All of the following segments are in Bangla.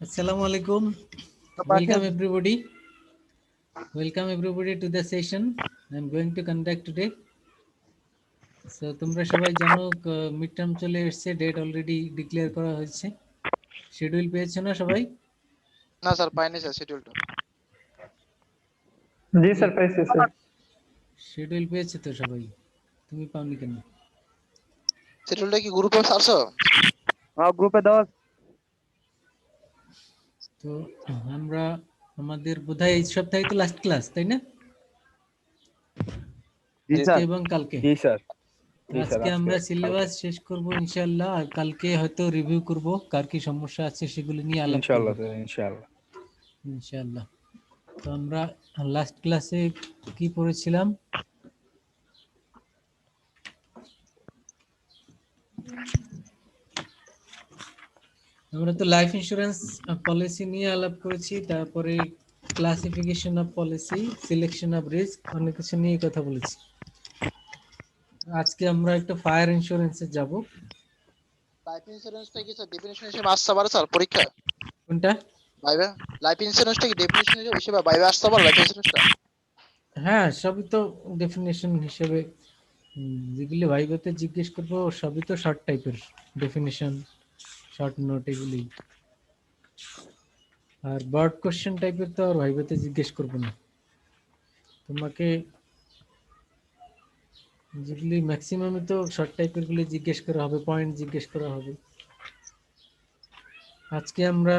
Assalamu alaikum. Welcome everybody. Welcome everybody to the session I am going to conduct today. So তোমরা সবাই জানো মিড টার্ম চলে এসেছে, ডেট অলরেডি ডিক্লেয়ার করা হয়েছে। শিডিউল পেয়েছো না সবাই? না স্যার পাইনি স্যার শিডিউলটা। জি স্যার পেয়েছি স্যার। শিডিউল পেয়েছো তো সবাই? তুমি পাওনি কেন? শিডিউলটা কি গ্রুপে ছাড়ছো? হ্যাঁ গ্রুপে দাও। তো আমরা আমাদের বোধহয় এই সপ্তাহে তো লাস্ট ক্লাস, তাই না? জি আজকে স্যার। এবং কালকে। জি স্যার। আজকে আমরা সিলেবাস শেষ করব ইনশাআল্লাহ, আর কালকে হয়তো রিভিউ করব কার কি সমস্যা আছে সেগুলো নিয়ে আলাপ করব ইনশাআল্লাহ স্যার, ইনশাআল্লাহ। ইনশাআল্লাহ। তো আমরা লাস্ট ক্লাসে কি পড়েছিলাম? আমরা তো লাইফ ইন্স্যুরেন্স পলিসি নিয়ে আলাপ করেছি, তারপরে classification of policy, selection of risk, অনেক কিছু নিয়ে কথা বলেছি। আজকে আমরা একটা ফায়ার ইন্স্যুরেন্সে যাব। লাইফ ইন্স্যুরেন্সটা কি স্যার ডেফিনিশন হিসেবে আসতে পারে স্যার পরীক্ষা? কোনটা? বাইবে লাইফ ইন্স্যুরেন্সটা কি ডেফিনিশন হিসেবে বাইবে আসতে পারে লাইফ ইন্স্যুরেন্সটা? হ্যাঁ, সবই তো ডেফিনেশন হিসেবে যেগুলি ভাইভাতে জিজ্ঞেস করবো সবই তো শর্ট টাইপের ডেফিনেশন, শর্ট নোট এগুলি। আর ব্রড কোশ্চেন টাইপের তো আর ভাইভাতে জিজ্ঞেস করবো না। তোমাকে যেগুলি ম্যাক্সিমামই তো শর্ট টাইপের গুলি জিজ্ঞেস করা হবে, পয়েন্ট জিজ্ঞেস করা হবে। আজকে আমরা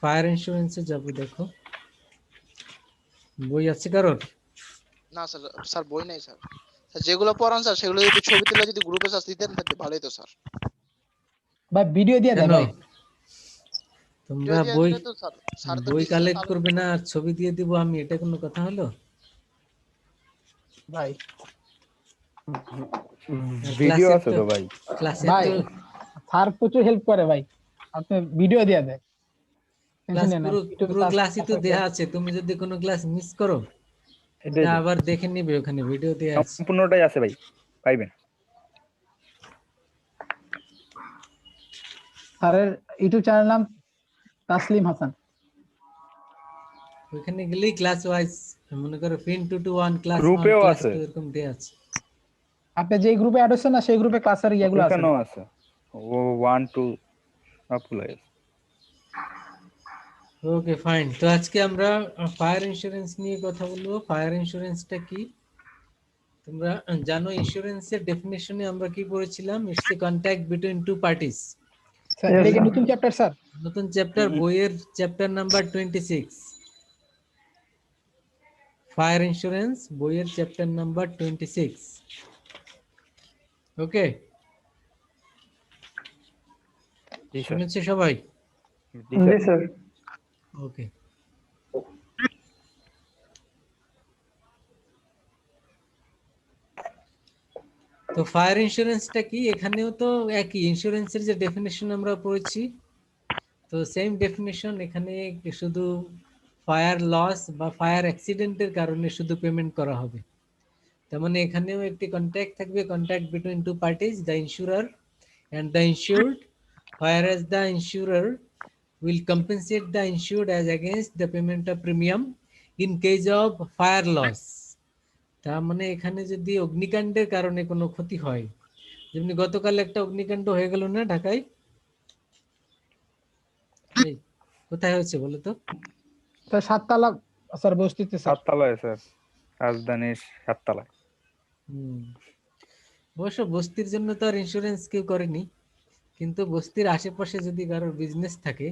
ফায়ার ইন্স্যুরেন্সে যাব। দেখো বই আছে কারোর? না স্যার, স্যার বই নাই স্যার। স্যার যেগুলো পড়ান স্যার সেগুলো একটু ছবি তুলে যদি গ্রুপে স্যার দিতেন তাহলে ভালোই তো স্যার। ভাই ভিডিও দিয়ে দেন ভাই। তোমরা বই কালেক্ট করবে না আর ছবি দিয়ে দিব আমি, এটা কোনো কথা হলো ভাই? ভিডিও আছে তো ভাই। ক্লাসে ভাই তো স্যার প্রচুর হেল্প করে ভাই, আপনি ভিডিও দিয়ে দেন। ক্লাস পুরো ক্লাসই তো দেয়া আছে, তুমি যদি কোনো ক্লাস মিস করো এটা আবার দেখে নিবে, ওখানে ভিডিও দেয়া আছে। সম্পূর্ণটাই আছে ভাই, পাইবেন। স্যারের ইউটিউব চ্যানেল নাম তাসলিম হাসান। ওখানে গেলেই ক্লাস ওয়াইজ, মনে করো পিন 2 to 1 ক্লাস 1 গ্রুপেও ক্লাস আছে 2 এরকম দেয়া আছে। আপনি যে গ্রুপে অ্যাড হচ্ছেন না সেই গ্রুপে ক্লাসের ইয়েগুলো আছে। এখানেও আছে ও 1 2 সবগুলাই আছে। Okay fine. তো আজকে আমরা ফায়ার ইন্স্যুরেন্স নিয়ে কথা বলবো। ফায়ার ইন্স্যুরেন্সটা কি তোমরা জানো? ইন্স্যুরেন্সের ডেফিনিশনে আমরা কি পড়েছিলাম? It's a contract between two parties. Sir এটা কি নতুন চ্যাপ্টার স্যার? নতুন চ্যাপ্টার, বইয়ের চ্যাপ্টার নাম্বার 26। ফায়ার ইন্স্যুরেন্স বইয়ের চ্যাপ্টার নাম্বার 26। ওকে, শুনেছে সবাই? জি স্যার। ওকে, তো ফায়ার ইন্স্যুরেন্সটা কি? এখানেও তো একই ইন্স্যুরেন্সের যে ডেফিনেশন আমরা পড়েছি, তো সেম ডেফিনেশন এখানে, শুধু ফায়ার লস বা ফায়ার অ্যাক্সিডেন্টের কারণে শুধু পেমেন্ট করা হবে। তার মানে এখানেও একটি কন্ট্যাক্ট থাকবে, contract between two parties, the insurer and the insured, whereas the insurer will compensate the insured as against the payment of premium in case of fire loss. তার মানে এখানে যদি অগ্নিকাণ্ডের কারণে কোনো ক্ষতি হয়, যেমনি গতকাল একটা অগ্নিকাণ্ড হয়ে গেল না ঢাকায়? কোথায় হয়েছে বলো তো? স্যার সাততলা স্যার, বস্তিতে স্যার। সাততলায় স্যার, রাজধানীর সাততলায়। অবশ্য বস্তির জন্য তো আর ইন্স্যুরেন্স কেউ করেনি, কিন্তু বস্তির আশেপাশে যদি কারোর বিজনেস থাকে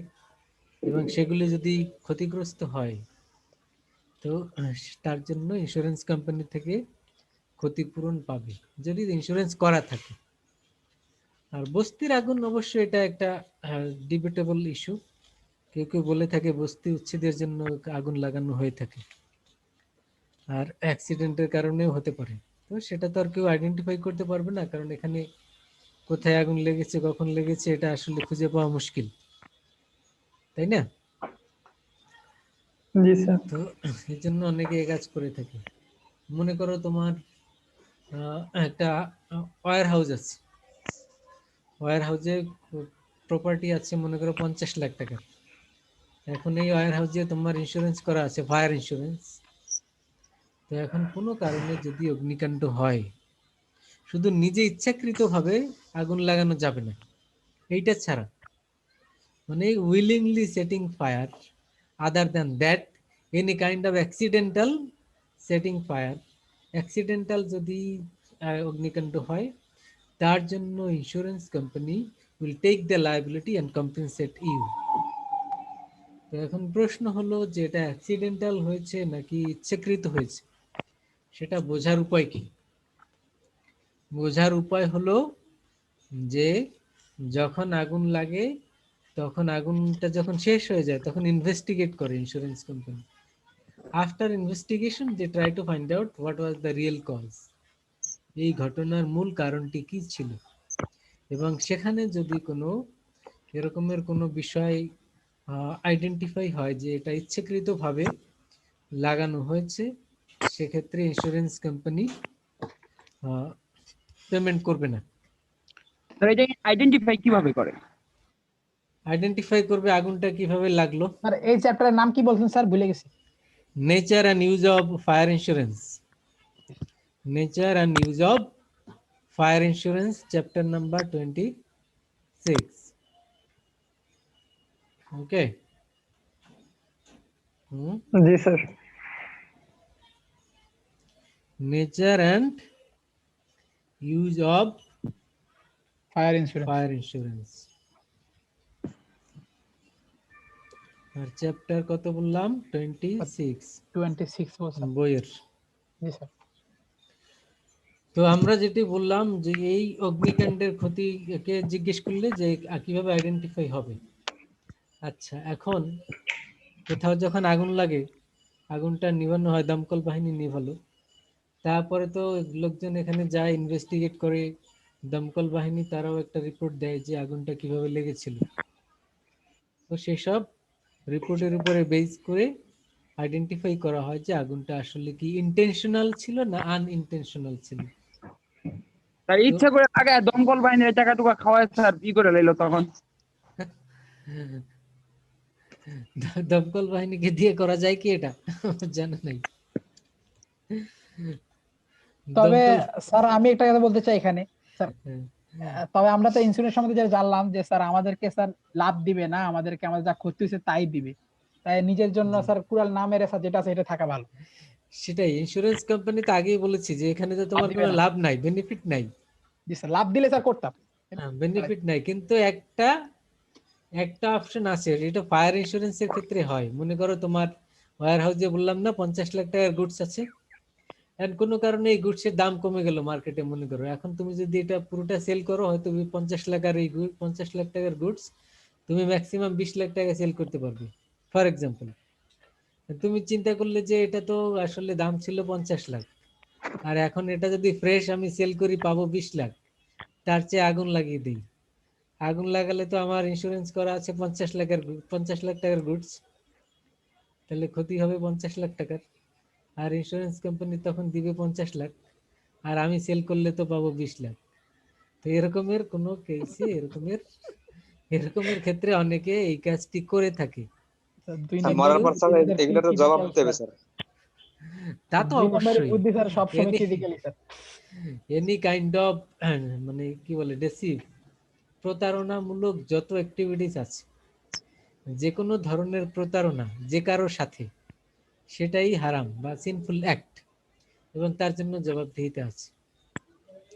এবং সেগুলি যদি ক্ষতিগ্রস্ত হয়, তো তার জন্য ইন্স্যুরেন্স কোম্পানি থেকে ক্ষতিপূরণ পাবে যদি ইন্স্যুরেন্স করা থাকে। আর বস্তির আগুন অবশ্য এটা একটা ডিবেটেবল ইস্যু। কেউ কেউ বলে থাকে বস্তি উচ্ছেদের জন্য আগুন লাগানো হয়ে থাকে, আর অ্যাক্সিডেন্টের কারণেও হতে পারে। তো সেটা তো আর কেউ আইডেন্টিফাই করতে পারবে না, কারণ এখানে কোথায় আগুন লেগেছে, কখন লেগেছে, এটা আসলে খুঁজে পাওয়া মুশকিল, তাই না? জি স্যার। তো এই জন্য অনেকে এই কাজ করে থাকে। মনে করো তোমার একটা ওয়্যার হাউস আছে, ওয়্যার হাউসে প্রপার্টি আছে মনে করো 50 লাখ টাকার। এখন এই ওয়্যার হাউসে তোমার ইন্স্যুরেন্স করা আছে, ফায়ার ইন্স্যুরেন্স। তো এখন কোনো কারণে যদি অগ্নিকাণ্ড হয়, শুধু নিজে ইচ্ছাকৃতভাবে আগুন লাগানো যাবে না, এইটা ছাড়া, মানে willingly setting fire, other than that any kind of accidental setting fire, accidental যদি অগ্নিকাণ্ড হয়, তার জন্য insurance company will take the liability and compensate you. তো এখন প্রশ্ন হলো যে এটা অ্যাক্সিডেন্টাল হয়েছে নাকি ইচ্ছাকৃত হয়েছে, সেটা বোঝার উপায় কি? বোঝার উপায় হলো যে যখন আগুন লাগে, তখন আগুনটা যখন শেষ হয়ে যায়, তখন ইনভেস্টিগেট করে insurance company. After investigation they try to find out what was the real cause, এই ঘটনার মূল কারণটি কি ছিল। এবং সেখানে যদি কোনো এরকমের কোনো বিষয় আইডেন্টিফাই হয় যে এটা ইচ্ছাকৃতভাবে লাগানো হয়েছে, সেক্ষেত্রে ইন্স্যুরেন্স কোম্পানি পেমেন্ট করবে না। স্যার এটা আইডেন্টিফাই কিভাবে করে? আইডেন্টিফাই করবে আগুনটা কিভাবে লাগলো। স্যার এই চ্যাপ্টারের নাম কি বলছেন স্যার, ভুলে গেছি। Nature and use of fire insurance, nature and use of fire insurance, chapter number 26। Okay. जी sir. Nature and use of fire insurance. Fire insurance. আর চ্যাপ্টার কত বললাম? 26 26 বলছেন। বইয়ের। জি স্যার। তো আমরা যেটি বললাম যে এই অগ্নিকাণ্ডের ক্ষতিকে জিজ্ঞেস করলে যে কিভাবে আইডেন্টিফাই হবে। আচ্ছা, এখন কোথাও যখন আগুন লাগে, আগুনটা নিভানো হয়, দমকল বাহিনী নিভালো, তারপরে তো লোকজন এখানে যায়, ইনভেস্টিগেট করে, দমকল বাহিনী তারাও একটা রিপোর্ট দেয় যে আগুনটা কিভাবে লেগেছিল। তো সেসব রিপোর্টের উপরে বেস করে আইডেন্টিফাই করা হয় যে আগুনটা আসলে কি ইন্টেনশনাল ছিল না আনইনটেনশনাল ছিল। তার ইচ্ছা করে আগে দমকল বাহিনীর টাকা টুকা খাওয়ায় স্যার, কি করে লাইলো তখন? দমকল বাহিনীকে দিয়ে করা যায় কি এটা? জানা নাই। তবে দমকল, স্যার আমি একটা কথা বলতে চাই এখানে স্যার। হ্যাঁ, তবে আমরা তো ইন্স্যুরেন্স সম্বন্ধে যেটা জানলাম যে স্যার আমাদেরকে স্যার লাভ দিবে না, আমাদেরকে আমাদের যা ক্ষতি হয়েছে তাই দিবে। তাই নিজের জন্য স্যার কুড়াল না মেরে স্যার যেটা আছে এটা থাকা ভালো। সেটাই ইন্স্যুরেন্স কোম্পানি তো আগেই বলেছি যে এখানে তো তোমার দিবে কোনো না। লাভ নাই, বেনিফিট নাই। জি স্যার, লাভ দিলে স্যার করতাম। বেনিফিট নাই, কিন্তু একটা একটা অপশন আছে, এটা ফায়ার ইন্স্যুরেন্সের ক্ষেত্রে হয়। মনে করো তোমার ওয়্যার হাউসে বললাম না 50 লাখ টাকার গুডস আছে, এন্ড কোনো কারণে এই গুডসের দাম কমে গেল মার্কেটে, মনে করো। এখন তুমি যদি এটা পুরোটা সেল করো, হয়তো 50 লাখ আর এই 50 লাখ টাকার গুডস তুমি ম্যাক্সিমাম 20 লাখ টাকা সেল করতে পারবে, ফর এক্সাম্পল। তুমি চিন্তা করলে যে এটা তো আসলে দাম ছিল 50 লাখ, আর এখন এটা যদি ফ্রেশ আমি সেল করি পাবো 20 লাখ, তার চেয়ে আগুন লাগিয়ে দিই। আগুন লাগালে তো আমার ইন্স্যুরেন্স করা আছে 50 লাখ টাকার গুডস, তাহলে ক্ষতি হবে 50 লাখ টাকার, আর ইন্স্যুরেন্স কোম্পানি তখন দিবে 50 লাখ, আর আমি সেল করলে তো পাবো 20 লাখ। তো এরকমের কোনো কেসে এরকমের ক্ষেত্রে অনেকে এই কাজটি করে থাকে। দুই স্যার নম্বরের মরার পর স্যার বুদ্ধি এগুলো তো জবাব দিতে হবে স্যার। তা তো দুই নম্বরের অবশ্যই বুদ্ধি স্যার সবসময় any critically sir. Any kind of মানে কি বলে ডেসিভ, প্রতারণামূলক যত অ্যাক্টিভিটিস আছে, যে কোনো ধরনের প্রতারণা যে কারোর সাথে, সেটাই হারাম বা সিনফুল অ্যাক্ট, এবং তার জন্য জবাবদিহিতে আছে।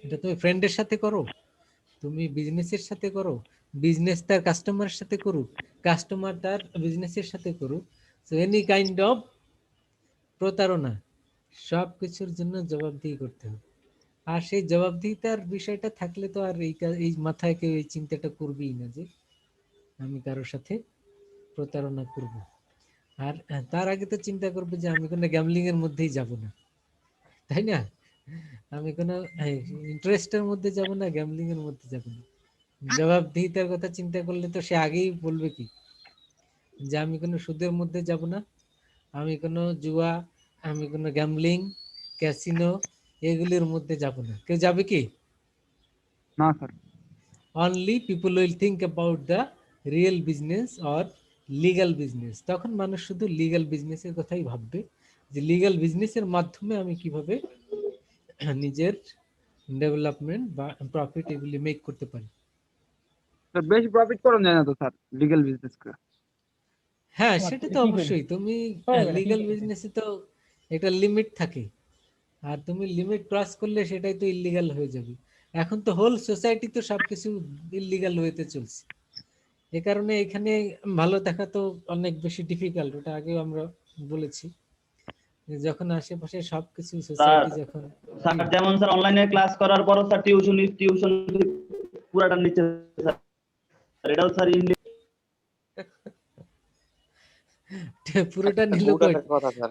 এটা তুমি ফ্রেন্ডের সাথে করো, তুমি বিজনেসের সাথে করো, বিজনেস তার কাস্টমারের সাথে করুক, কাস্টমার তার বিজনেসের সাথে করুক, সো এনি কাইন্ড অফ প্রতারণা, সব কিছুর জন্য জবাবদিহি করতে হবে। আর সেই জবাবদিহিতার বিষয়টা থাকলে তো আর এই মাথায় কেউ এই চিন্তাটা করবেই না যে আমি কারোর সাথে প্রতারণা করব। আর তার আগে তো চিন্তা করবে যে আমি কোনো গ্যামলিং এর মধ্যেই যাব না, তাই না? আমি কোনো ইন্টারেস্টের মধ্যে যাব না, গ্যামলিং এর মধ্যে যাব না। জবাবদিহিতার কথা চিন্তা করলে তো সে আগেই বলবে কি, যে আমি কোনো সুদের মধ্যে যাব না, আমি কোনো জুয়া, আমি কোনো গ্যামলিং, ক্যাসিনো, এগুলির মধ্যে যাব না। কেউ যাবে কি? না sir. Only people will think about the real business or legal business, তখন মানুষ শুধু লিগ্যাল বিজনেসের কথাই ভাববে, যে লিগ্যাল বিজনেসের মাধ্যমে আমি কিভাবে নিজের ডেভেলপমেন্ট বা প্রফিট এগুলি মেক করতে পারি। স্যার বেশি প্রফিট করা যায় না তো স্যার লিগ্যাল বিজনেস করে? হ্যাঁ, তোমার সেটা কি তো কইলে? অবশ্যই, তুমি হয়ে গেল, লিগ্যাল ঠিক আছে। বিজনেসে তো একটা লিমিট থাকে, আর তুমি লিমিট ক্রস করলে সেটাই তো ইল্লিগাল হয়ে যাবে। এখন তো হোল সোসাইটি তো সবকিছু ইল্লিগাল ওয়েতে চলছে, এ কারণে এখানে ভালো থাকা তো অনেক বেশি ডিফিকাল্ট। ওটা আগেও আমরা বলেছি, যে যখন আশেপাশে সবকিছু স্যার সোসাইটি যখন স্যার যেমন স্যার অনলাইনে ক্লাস করার পরও স্যার টিউশন পুরাটা নিচ্ছে স্যার, এটাও স্যার পুরোটা নিল বহুত কই, একটা কথা স্যার।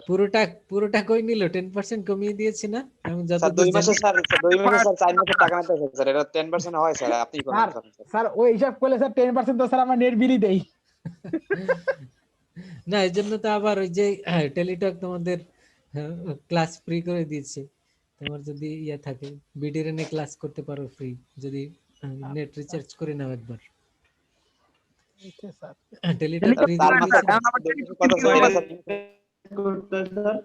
পুরোটা কই নিল, 10% কমিয়ে দিয়েছে না আমি স্যার যতদূর 2 মাসে জানি। স্যার 2 মাসে স্যার 4 মাসের টাকা নিতে স্যার, এটা 10% হয় স্যার, আপনি স্যার বলেন স্যার। স্যার ওই হিসাব করলে স্যার 10% তো স্যার আমরা নেট বিলই দেই। না, এই জন্য তো আবার ওই যে টেলিটক তোমাদের ক্লাস ফ্রি করে দিয়েছে। তোমার যদি ইয়া থাকে, বিডিএনএ ক্লাস করতে পারো ফ্রি, যদি নেট রিচার্জ করে নাও একবার। আচ্ছা স্যার, টেলিটক টেলিটক ফ্রি 4 দিয়ে মাসে দিয়েছে না? এখন আবার 2 মাসে টেলিটক কত কি স্যার? করে? করতে স্যার।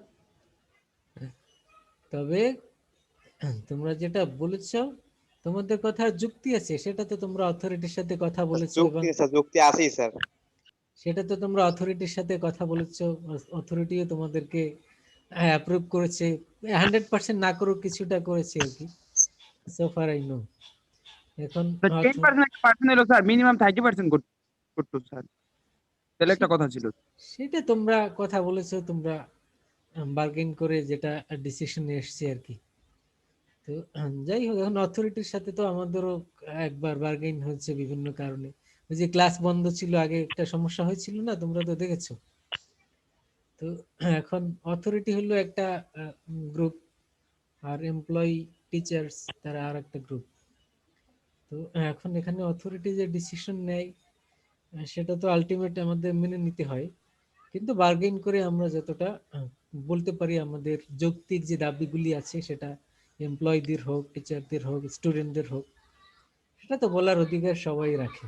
তবে তোমরা যেটা বলেছো, তোমাদের কথা যুক্তি আছে, সেটা তো তোমরা অথরিটির সাথে কথা বলেছো, এবং যুক্তি আছেই স্যার। সেটা তো তোমরা অথরিটির সাথে কথা বলেছো, অথরিটিও তোমাদেরকে অ্যাপ্রুভ করেছে। 100% না করুক, কিছুটা করেছে আর কি, সো ফার আই নো। এখন 10% পার্সেন্ট হলো স্যার, মিনিমাম 30% করতো স্যার, তাহলে একটা কথা ছিল। সেটা তোমরা কথা বলেছো, তোমরা বার্গেন করে যেটা ডিসিশনে এসছে আর কি। তো যাই হোক, এখন অথরিটির সাথে তো আমাদেরও একবার বার্গেন হয়েছে বিভিন্ন কারণে। ওই যে ক্লাস বন্ধ ছিল আগে, একটা সমস্যা হয়েছিল না, তোমরা তো দেখেছো। তো এখন অথরিটি হলো একটা গ্রুপ, আর এমপ্লয়ি টিচার্স তারা আর একটা গ্রুপ। তো এখন এখানে অথরিটি যে ডিসিশন নেয়, সেটা তো আলটিমেট আমাদের মেনে নিতে হয়। কিন্তু বার্গেন করে আমরা যতটা বলতে পারি, আমাদের যৌক্তিক যে দাবিগুলি আছে, সেটা এমপ্লয়ীদের হোক, টিচারদের হোক, স্টুডেন্টদের হোক, সেটা তো বলার অধিকার সবাই রাখে।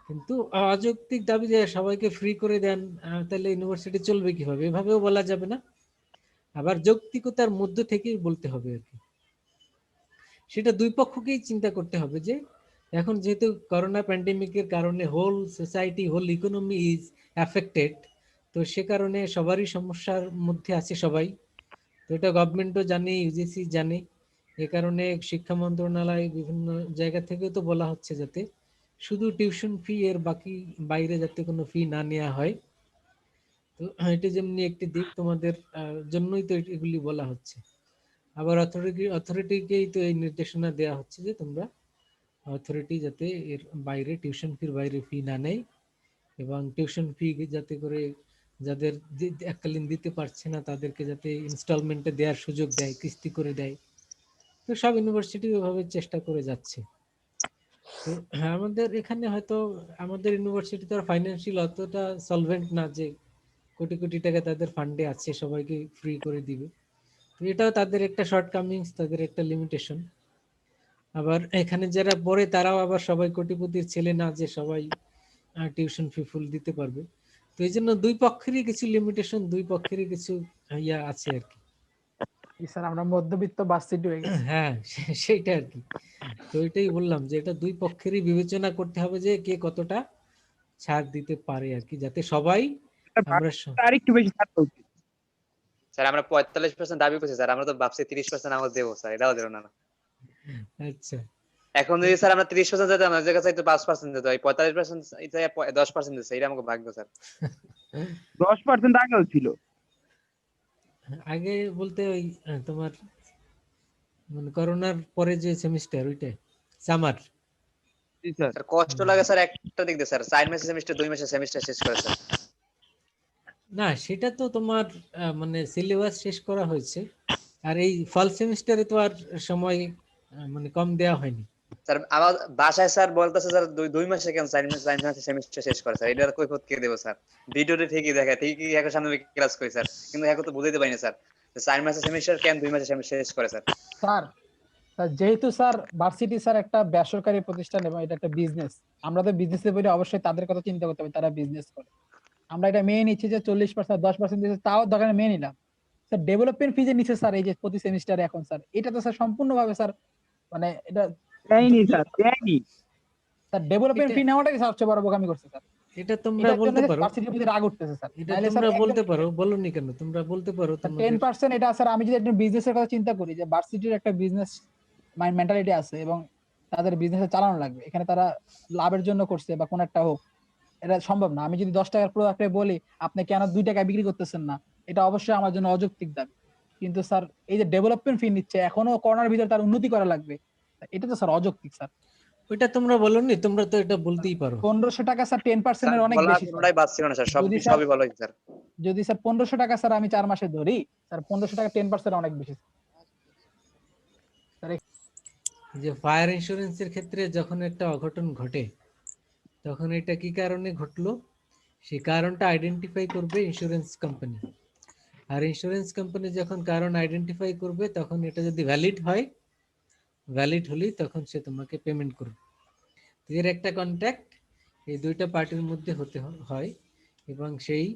কিন্তু অযৌক্তিক দাবি যে সবাইকে ফ্রি করে দেন, তাহলে ইউনিভার্সিটি চলবে কিভাবে, এভাবেও বলা যাবে না। আবার যৌক্তিকতার মধ্য থেকেই বলতে হবে আর কি। সেটা দুই পক্ষকেই চিন্তা করতে হবে, যে এখন যেহেতু করোনা প্যান্ডেমিকের কারণে whole society, whole economy is affected, তো সে কারণে সবারই সমস্যার মধ্যে আছে সবাই। তো এটা গভর্নমেন্টও জানে, ইউজিসি জানে। এ কারণে শিক্ষা মন্ত্রণালয় বিভিন্ন জায়গা থেকেও তো বলা হচ্ছে, যাতে শুধু টিউশন ফি, এর বাকি বাইরে যাতে কোনো ফি না নেওয়া হয়। তো এটা যেমনি একটি দিক, তোমাদের জন্যই তো এগুলি বলা হচ্ছে। আবার অথরিটিকেই তো এই নির্দেশনা দেওয়া হচ্ছে, যে তোমরা অথরিটি যাতে এর বাইরে, টিউশন ফির বাইরে ফি না নেয়, এবং টিউশন ফি যাতে করে যাদের এককালীন দিতে পারছে না, তাদেরকে যাতে ইনস্টলমেন্টে দেওয়ার সুযোগ দেয়, কিস্তি করে দেয়। তো সব ইউনিভার্সিটি ওইভাবে চেষ্টা করে যাচ্ছে। তো আমাদের এখানে হয়তো, আমাদের ইউনিভার্সিটি তো ফাইন্যান্সিয়াল অতটা সলভেন্ট না, যে কোটি কোটি টাকা তাদের ফান্ডে আছে সবাইকে ফ্রি করে দিবে। তো এটাও তাদের একটা শর্টকামিংস, তাদের একটা লিমিটেশন। আবার এখানে যারা পড়ে তারাও আবার সবাই কোটিপতির ছেলে না, যে সবাই টিউশন ফি ফুল দিতে পারবে। তো এই জন্য দুই পক্ষেরই কিছু লিমিটেশন, দুই পক্ষেরই কিছু ইয়া আছে আর কি। স্যার আমরা মধ্যবিত্ত ভার্সিটি হয়ে গেছি। হ্যাঁ, সেইটা আর কি। তো এটাই বললাম, যে এটা দুই পক্ষেরই বিবেচনা করতে হবে, যে কে কতটা ছাড় দিতে পারে আর কি, যাতে সবাই আমরা আর একটু বেশি থাকতে উচিত। স্যার আমরা 45% দাবি করছি স্যার, আমরা তো ভাবছি 30% আমরা দেবো স্যার, এটাও দেবো না। আচ্ছা, এখন যদি স্যার আমরা 30% দিতাম, আমাদের কাছে তো 5% দিতে হয়, 45% এটা 10% দিচ্ছে, এটা আমাকে ভাগ্য স্যার। 10% আগেও ছিল। আগে বলতে ওই তোমার মানে করোনার পরে যে সেমিস্টার, ওইটা সামার। জি স্যার। স্যার কষ্ট লাগে স্যার একটা দিক দিয়ে স্যার, 4 মাসের সেমিস্টার 2 মাসের সেমিস্টার শেষ করে স্যার। না, সেটা তো তোমার মানে সিলেবাস শেষ করা হয়েছে, আর এই ফল সেমিস্টারে তো আর সময় মানে কম দেওয়া হয়নি। স্যার আমার বাসায় স্যার বলতেছে স্যার 2 মাসে কেন 4 মাসে সেমিস্টার শেষ করে স্যার, এটার কৈফিয়ত কে দেবো স্যার? ভিডিওতে ঠিকই দেখায়, ঠিকই এখন সামনে ক্লাস করি স্যার, কিন্তু এখন তো বুঝাইতে পারি না স্যার, 4 মাসে সেমিস্টার কেন 2 মাসে সেমিস্টার শেষ করে স্যার। স্যার স্যার, যেহেতু স্যার ভার্সিটি স্যার একটা বেসরকারি প্রতিষ্ঠান এবং এটা একটা বিজনেস, আমরা তো বিজনেসে বলি, অবশ্যই তাদের কথা চিন্তা করতে হবে, তারা বিজনেস করে। আমরা এটা মেনে নিচ্ছি যে 40% 10% দিচ্ছে, তাও দোকানে মেনে নিলাম। স্যার ডেভেলপমেন্ট ফি যে নিচ্ছে স্যার এই যে প্রতি সেমিস্টারে এখন স্যার, এটা তো স্যার সম্পূর্ণভাবে স্যার মানে এটা দেয়নি স্যার, দেয়নি। স্যার ডেভেলপমেন্ট এটা ফি নেওয়াটাই সবচেয়ে বড় বোকামি করছে স্যার। এটা তোমরা এটার জন্য বলতে পারো, ভার্সিটির প্রতি রাগ উঠতেছে স্যার। এটা নাইলে স্যার তোমরা একদম বলতে পারো, বলনি কেন? তোমরা বলতে পারো তোমাদের 10% এটা স্যার, আমি যদি একটা বিজনেসের কথা চিন্তা করি যে ভার্সিটির একটা বিজনেস মেন্টালিটি আছে এবং তাদের বিজনেসে চালানো লাগবে, এখানে তারা লাভের জন্য করছে বা কোন একটা হোক, এটা সম্ভব না। আমি যদি 10 টাকার প্রোডাক্টে বলি আপনি কেন 2 টাকায় বিক্রি করতেছেন না, এটা অবশ্যই আমার জন্য অযৌক্তিক দাবি। কিন্তু স্যার এই যে ডেভেলপমেন্ট ফি নিচ্ছে, এখনো করোনার ভিতরে তার উন্নতি করা লাগবে, এটা তো স্যার অযৌক্তিক স্যার। ওইটা তোমরা বলনি, তোমরা তো এটা বলতেই পারো। 1500 টাকা স্যার 10% স্যার এর অনেক বলা বেশি স্যার। কোনোটাই বাদ ছিল না স্যার, সব যদি স্যার সবই ভালো হয়েছে স্যার। যদি স্যার 1500 টাকা স্যার আমি 4 মাসে ধরি, স্যার 1500 টাকা 10% অনেক বেশি স্যার। যে ফায়ার ইন্স্যুরেন্সের ক্ষেত্রে যখন একটা অঘটন ঘটে, তখন এটা কি কারণে ঘটলো সেই কারণটা আইডেন্টিফাই করবে ইন্স্যুরেন্স কোম্পানি। আর ইন্স্যুরেন্স কোম্পানি যখন কারণ আইডেন্টিফাই করবে, তখন এটা যদি ভ্যালিড হয়, ভ্যালিড হলেই তখন সে তোমাকে পেমেন্ট করবে। তো এর একটা কন্ট্যাক্ট এই দুইটা পার্টির মধ্যে হতে হয়, এবং সেই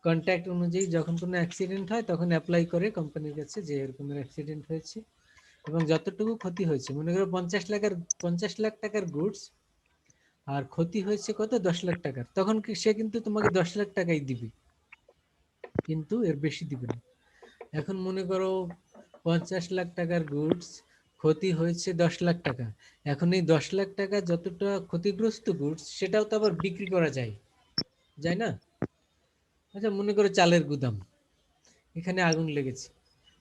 কন্ট্যাক্ট অনুযায়ী যখন কোনো অ্যাক্সিডেন্ট হয় তখন অ্যাপ্লাই করে কোম্পানির কাছে যে এরকমের অ্যাক্সিডেন্ট হয়েছে এবং যতটুকু ক্ষতি হয়েছে, মনে করো 50 লাখ টাকার গুডস, আর ক্ষতি হয়েছে কত 10 লাখ টাকার, তখন সে কিন্তু তোমাকে 10 লাখ টাকাই দিবে, কিন্তু এর বেশি দিবে না। এখন মনে করো 50 লাখ টাকার গুডস, ক্ষতি হয়েছে 10 লাখ টাকা। এখন এই 10 লাখ টাকা যতটা ক্ষতিগ্রস্ত গুডস, সেটাও তো আবার বিক্রি করা যায়, যায় না? আচ্ছা মনে করো চালের গুদাম, এখানে আগুন লেগেছে,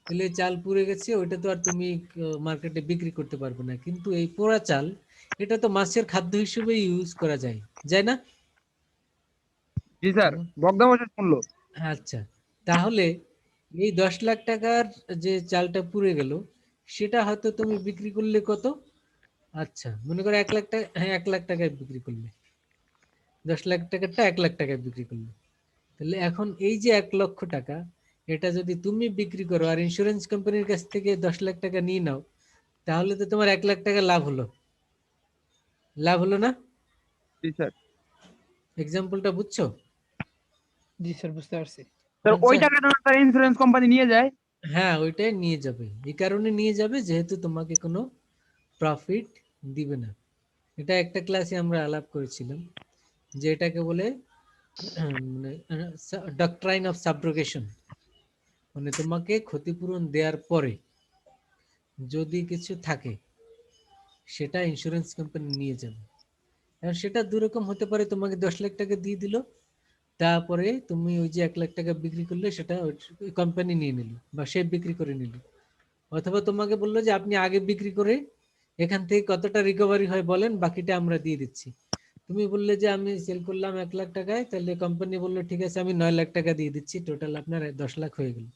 তাহলে চাল পুড়ে গেছে, ওইটা তো আর তুমি মার্কেটে বিক্রি করতে পারবে না, কিন্তু এই পোড়া চাল এটা তো মাছের খাদ্য হিসেবে ইউজ করা যায়, যায় না? জি স্যার, ভগ্নাবশেষ মূল্য। আচ্ছা, তাহলে এই 10 লাখ টাকার যে চালটা পুড়ে গেল, সেটা হয়তো তুমি বিক্রি করলে কত? আচ্ছা মনে করো 1 লাখ টাকা, হ্যাঁ 1 লাখ টাকায় বিক্রি করলে, 10 লাখ টাকারটা 1 লাখ টাকায় বিক্রি করলে। তাহলে এখন এই যে 1 লক্ষ টাকা, এটা যদি তুমি বিক্রি করো আর ইন্স্যুরেন্স কোম্পানির কাছ থেকে 10 লাখ টাকা নিয়ে নাও, তাহলে তো তোমার 1 লাখ টাকা লাভ হলো, লাভ হলো না? জি স্যার। এক্সাম্পলটা বুঝছো? জি স্যার বুঝতে পারছি। স্যার ওই 50, টাকাটা স্যার ইন্স্যুরেন্স কোম্পানি নিয়ে যায়। হ্যাঁ ওইটাই নিয়ে যাবে, এই কারণে নিয়ে যাবে যেহেতু তোমাকে কোনো প্রফিট দিবে না। এটা একটা ক্লাসে আমরা আলাপ করেছিলাম যে এটাকে বলে ডক্ট্রাইন অফ সাবরোগেশন, মানে তোমাকে ক্ষতিপূরণ দেওয়ার পরে যদি কিছু থাকে সেটা ইন্স্যুরেন্স কোম্পানি নিয়ে যাবে। এখন সেটা দুরকম হতে পারে, তোমাকে 10 লাখ টাকা দিয়ে দিল, তারপরে তুমি ওই যে 1 লাখ টাকা বিক্রি করলে সেটা কোম্পানি নিয়ে নিল বা সে বিক্রি করে নিল, অথবা তোমাকে বললো যে আপনি আগে বিক্রি করে এখান থেকে কতটা রিকভারি হয় বলেন, বাকিটা আমরা দিয়ে দিচ্ছি। তুমি বললে যে আমি সেল করলাম 1 লাখ টাকায়, তাহলে কোম্পানি বললো ঠিক আছে আমি 9 লাখ টাকা দিয়ে দিচ্ছি, টোটাল আপনার 10 লাখ হয়ে গেল।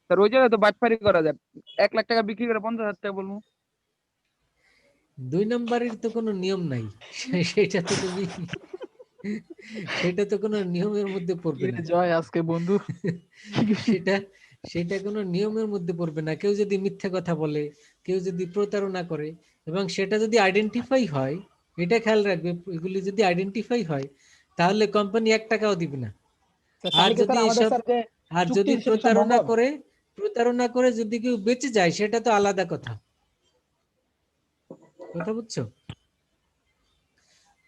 স্যার ওই জায়গায় তো বাটপারি করা যায়, 1 লাখ টাকা বিক্রি করে 50,000 টাকা বলবো। 2 নম্বরের তো কোনো নিয়ম নাই, সেটা তো তুমি সেটা তো কোনো নিয়মের মধ্যে পড়বে না। জয় আজকে বন্ধু। সেটা সেটা কোনো নিয়মের মধ্যে পড়বে না। কেউ যদি মিথ্যা কথা বলে, কেউ যদি প্রতারণা করে, এবং সেটা যদি আইডেন্টিফাই হয়, এটা খেয়াল রাখবে, এগুলি যদি আইডেন্টিফাই হয় তাহলে কোম্পানি 1 টাকাও দিবে না। আর তাহলে কি যদি স্যার আমাদের এসব, স্যার যে আর চুক্তি যদি সেটা প্রতারণা মঙ্গল? করে, প্রতারণা করে যদি কেউ বেঁচে যায়, সেটা তো আলাদা কথা, কথা বুঝছো?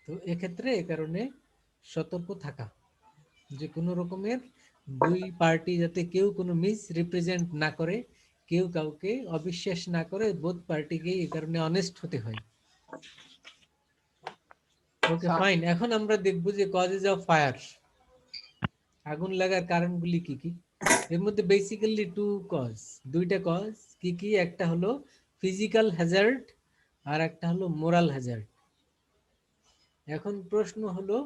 তো এক্ষেত্রে এ কারণে সতর্ক থাকা, যে কোনো রকমের দুই পার্টি যাতে কেউ কোনো মিস রিপ্রেজেন্ট না করে, কেউ কাউকে অবিশ্বাস না করে, বোথ পার্টিকে এই কারণে অনেস্ট হতে হয়। ওকে ফাইন, এখন আমরা দেখবো যে কজেস অফ ফায়ার, আগুন লাগার কারণগুলি কি কি। এর মধ্যে বেসিক্যালি দুইটা কজ কি কি, একটা হলো ফিজিক্যাল হ্যাজার্ড আর একটা হলো মোরাল হ্যাজার্ড। এখন প্রশ্ন হলো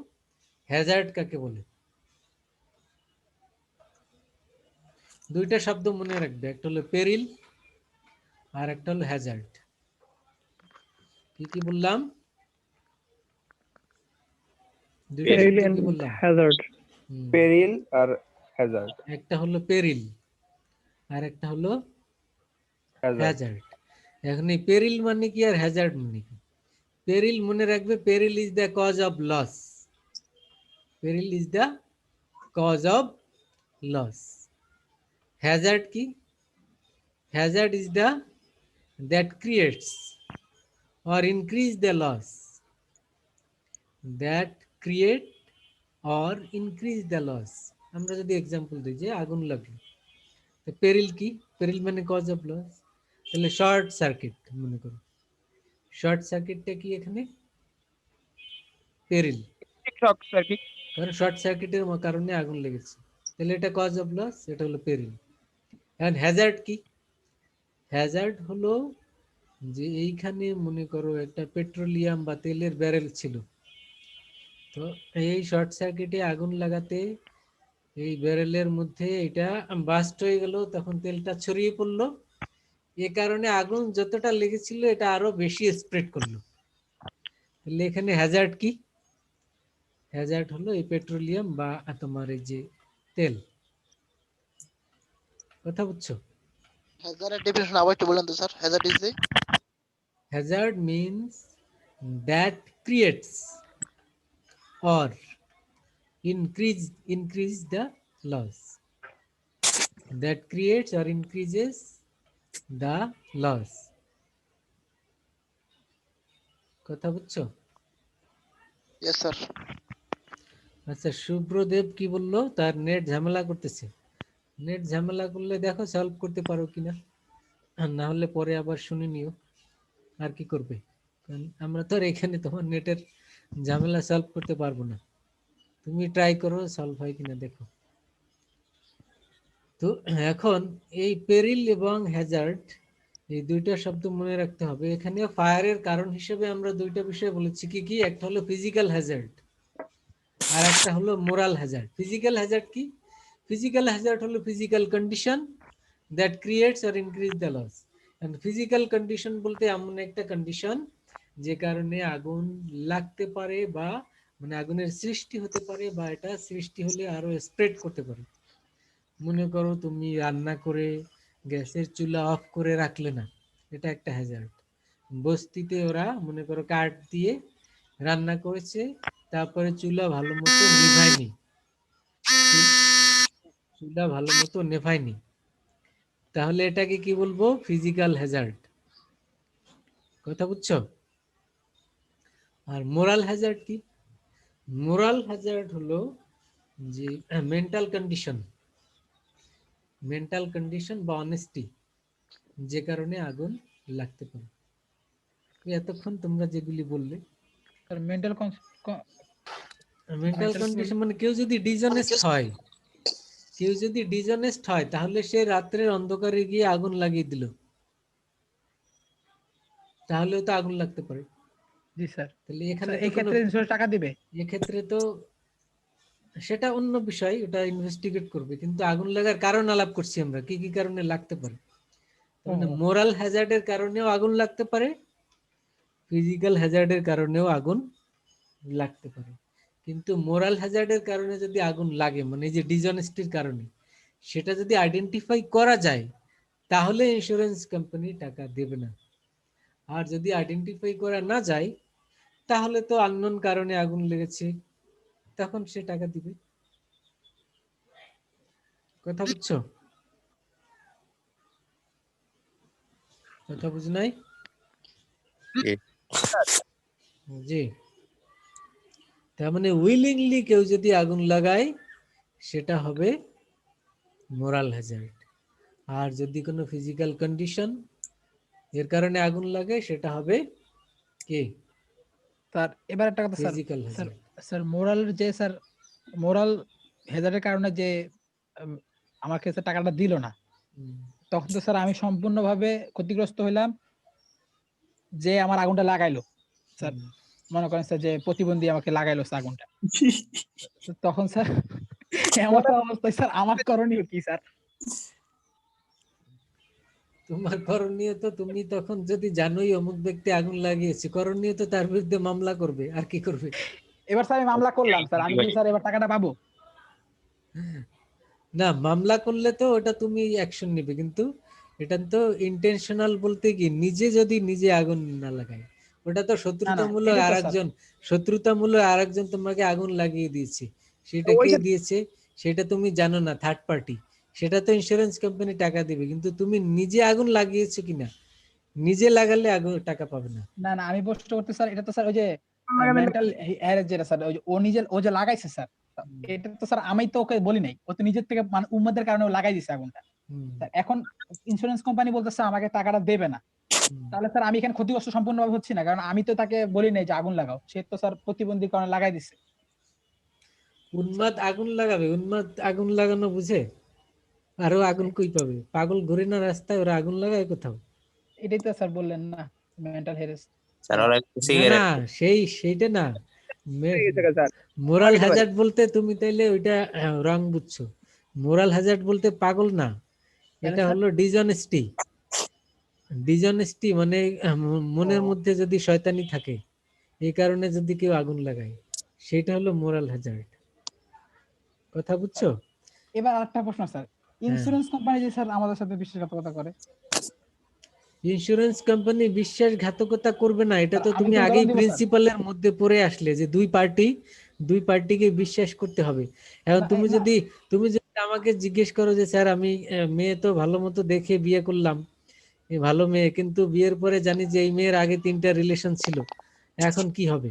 হ্যাজার্ড কাকে বলে? দুইটা শব্দ মনে রাখবে, একটা হলো পেরিল আর একটা হলো হ্যাজার্ড। কি কি বললাম? দুইটা শব্দ কি বললাম? পেরিল আর হ্যাজার্ড। একটা হলো পেরিল আর একটা হলো হ্যাজার্ড। এখন এই পেরিল মানে কি আর হ্যাজার্ড মানে কি? পেরিল মনে রাখবে, peril is the cause of loss, peril is the cause of loss. Hazard কি? Hazard is the that creates or increase the loss. That create or increase the loss. আমরা যদি এক্সাম্পল দিই যে আগুন লাগলো, তো পেরিল কি? পেরিল মানে কজ অফ লস। তাহলে শর্ট সার্কিট মনে করো, শর্ট সার্কিটটা কি এখানে? পেরিল, শর্ট সার্কিট। কারণ শর্ট সার্কিটের কারণে আগুন লেগেছে, তাহলে এটা কজ অফ লস, এটা হলো পেরিল। এখন হ্যাজার্ড কি? হ্যাজার্ড হলো যে এইখানে মনে করো একটা পেট্রোলিয়াম বা তেলের ব্যারেল ছিল, তো এই শর্ট সার্কিটে আগুন লাগাতে এই ব্যারেলের মধ্যে এটা বাস্ট হয়ে গেল, তখন তেলটা ছড়িয়ে পড়লো, এ কারণে আগুন যতটা লেগেছিল এটা আরো বেশি স্প্রেড করলো। তাহলে এখানে হ্যাজার্ড কি? হ্যাজার্ড হলো এই পেট্রোলিয়াম বা তোমার এই যে তেল। কথা বুঝছো? হ্যাজার্ডের ডেফিনিশন আবার একটু বলেন তো sir. Hazard is the Hazard means that creates or increase the loss. That creates or increases the loss. কথা বুঝছো? Yes sir. আচ্ছা, শুভ্রদেব কি বললো? তার নেট ঝামেলা করতেছে। নেট ঝামেলা করলে দেখো সলভ করতে পারো কিনা, আর না হলে পরে আবার শুনে নিও। আর কি করবে, কারণ আমরা তো আর এখানে তোমার নেটের ঝামেলা সলভ করতে পারবো না। তুমি ট্রাই করো সলভ হয় কিনা দেখো। তো এখন এই পেরিল এবং হ্যাজার্ড এই দুইটা শব্দ মনে রাখতে হবে। এখানে ফায়ারের কারণ হিসেবে আমরা দুইটা বিষয় বলেছি, কি কি? একটা হলো ফিজিক্যাল হ্যাজার্ড আর একটা হলো মোরাল হ্যাজার্ড। ফিজিক্যাল হ্যাজার্ড কি? ফিজিক্যাল হ্যাজার্ড হলো physical condition that creates or increase the loss. And physical condition বলতে এমন একটা কন্ডিশন যে কারণে আগুন লাগতে পারে বা মানে আগুনের সৃষ্টি হতে পারে, বা এটা সৃষ্টি হলে আরো স্প্রেড করতে পারে। মনে করো তুমি রান্না করে গ্যাসের চুলা অফ করে রাখলে না, এটা একটা হ্যাজার্ড। বস্তিতে ওরা মনে করো কাঠ দিয়ে রান্না করেছে, তারপরে চুলা ভালো মতো নিভায়নি, চুলা ভালো মতো নেভায়নি, তাহলে এটাকে কি বলবো? Physical Hazard. কথা বুঝছো? আর মোরাল হ্যাজার্ড কি? মোরাল হ্যাজার্ড হলো যে মেন্টাল কন্ডিশন, মেন্টাল কন্ডিশন বা অনেস্টি, যে কারণে আগুন লাগতে পারে। এতক্ষণ তোমরা যেগুলি বললে, স্যার মেন্টাল মেন্টাল কন্ডিশন মানে কেউ যদি ডিসঅনেস্ট হয়, কেউ যদি ডিসঅনেস্ট হয় তাহলে সে রাত্রের অন্ধকারে গিয়ে আগুন লাগিয়ে দিল, তাহলেও তো আগুন লাগতে পারে। জি স্যার। তাহলে এখানে এই ক্ষেত্রে ইন্স্যুরেন্স টাকা দিবে? এক্ষেত্রে তো সেটা অন্য বিষয়, ওটা ইনভেস্টিগেট করবে, কিন্তু আগুন লাগার কারণ আলাপ করছি আমরা, কি কি কারণে লাগতে পারে। মানে মোরাল হ্যাজার্ডের কারণেও আগুন লাগতে পারে, ফিজিক্যাল হ্যাজার্ডের কারণেও আগুন লাগতে পারে। কিন্তু মোরাল হ্যাজার্ডের কারণে যদি আগুন লাগে, মানে এই যে ডিসঅনেস্টির কারণে, সেটা যদি আইডেন্টিফাই করা যায় তাহলে ইন্স্যুরেন্স কোম্পানি টাকা দেবে না। আর যদি আইডেন্টিফাই করা না যায় তাহলে তো আননোন কারণে আগুন লেগেছে, তখন সে টাকা দিবে। কথা বুঝছো? কথা বুঝ নাই? জি। তার মানে উইলিংলি কেউ যদি আগুন লাগায় সেটা হবে মোরাল হ্যাজার্ড, আর যদি কোনো ফিজিক্যাল কন্ডিশন এর কারণে আগুন লাগে সেটা হবে কি? স্যার এবার একটা কথা sir, physical sir Hazard. Sir moral যে স্যার মোরাল হ্যাজার্ডের কারণে যে আমার কাছে টাকাটা দিল না, তখন তো স্যার আমি সম্পূর্ণভাবে ক্ষতিগ্রস্ত হইলাম। যে আমার আগুনটা লাগাইলো স্যার, মনে করেন স্যার যে প্রতিবন্ধী আমাকে লাগাইলো স্যার আগুনটা, তখন স্যার এমন অবস্থায় স্যার আমার করণীয় কি স্যার? তোমার করণীয় তো, তুমি তখন যদি জানোই অমুক ব্যক্তি আগুন লাগিয়েছে, করণীয় তো তার বিরুদ্ধে মামলা করবে, আর কি করবে? এবার স্যার আমি মামলা করলাম স্যার, আমি কি স্যার এবার টাকাটা পাবো? না, মামলা করলে তো ওটা তুমি অ্যাকশন নেবে, কিন্তু এটা তো ইন্টেনশনাল বলতে কি, নিজে যদি নিজে আগুন না লাগায়, ওটা তো শত্রুতামূলক এটা তো স্যার আরেকজন, শত্রুতামূলক আরেকজন তোমাকে আগুন লাগিয়ে দিয়েছে, সেটা ওই কে ক্ষেত্রে- দিয়েছে সেটা তুমি জানো না, থার্ড পার্টি, সেটা তো ইন্স্যুরেন্স কোম্পানি টাকা দিবে, কিন্তু তুমি নিজে আগুন লাগিয়েছো কিনা, নিজে লাগালে আগুন টাকা পাবে না। না না, আমি প্রশ্ন করতে স্যার, এটা তো স্যার ওই যে মেন্টাল যেটা স্যার, ওই যে ও যে লাগাইছে স্যার, এটা তো স্যার আমি তো ওকে বলি নাই, ও তো নিজের থেকে মানে উম্মতের কারণে ও লাগাই দিছে আগুনটা। হুম, স্যার এখন ইন্স্যুরেন্স কোম্পানি বলতেছে আমাকে টাকাটা দেবে না, হুম। তাহলে স্যার আমি এখানে ক্ষতিগ্রস্ত সম্পূর্ণভাবে হচ্ছি না, কারণ আমি তো তাকে বলি নাই যে আগুন লাগাও, সে তো স্যার প্রতিবন্ধী কারণে লাগাই দিছে। উন্মাদ আগুন লাগাবে? উন্মাদ আগুন লাগানো বুঝে? আরো আগুন কই পাবে? পাগল ঘুরে না রাস্তায়, ওরা আগুন লাগায় কোথাও? এটাই তো স্যার বললেন না, মেন্টাল হেলথ। স্যার ওরা একটু না সিগারেট না, সেইটা না। স্যার মোরাল হ্যাজার্ড বলতে তুমি তাইলে ওইটা রং বুঝছো। মোরাল হ্যাজার্ড বলতে পাগল না, এটা হলো ডিসঅনেস্টি। ডিসঅনেস্টি মানে মনের মধ্যে যদি শয়তানি থাকে, এই কারণে যদি কেউ আগুন লাগায়, সেটা হলো মোরাল হ্যাজার্ড। কথা বুঝছো? এবার আরেকটা প্রশ্ন স্যার, ইন্স্যুরেন্স কোম্পানি যে স্যার আমাদের সাথে বিশ্বাসঘাতকতা করে, ইন্স্যুরেন্স কোম্পানি বিশ্বাসঘাতকতা করবে না, এটা তো আমি তুমি কি আগেই উদাহরণ দিব স্যার? প্রিন্সিপালের মধ্যে পড়ে আসলে যে দুই পার্টিকে বিশ্বাস করতে হবে। এখন না, তুমি যদি আমাকে জিজ্ঞেস করো যে স্যার আমি মেয়ে তো ভালো মতো দেখে বিয়ে করলাম, এই ভালো মেয়ে, কিন্তু বিয়ের পরে জানি যে এই মেয়ের আগে 3টা রিলেশন ছিল, এখন কি হবে?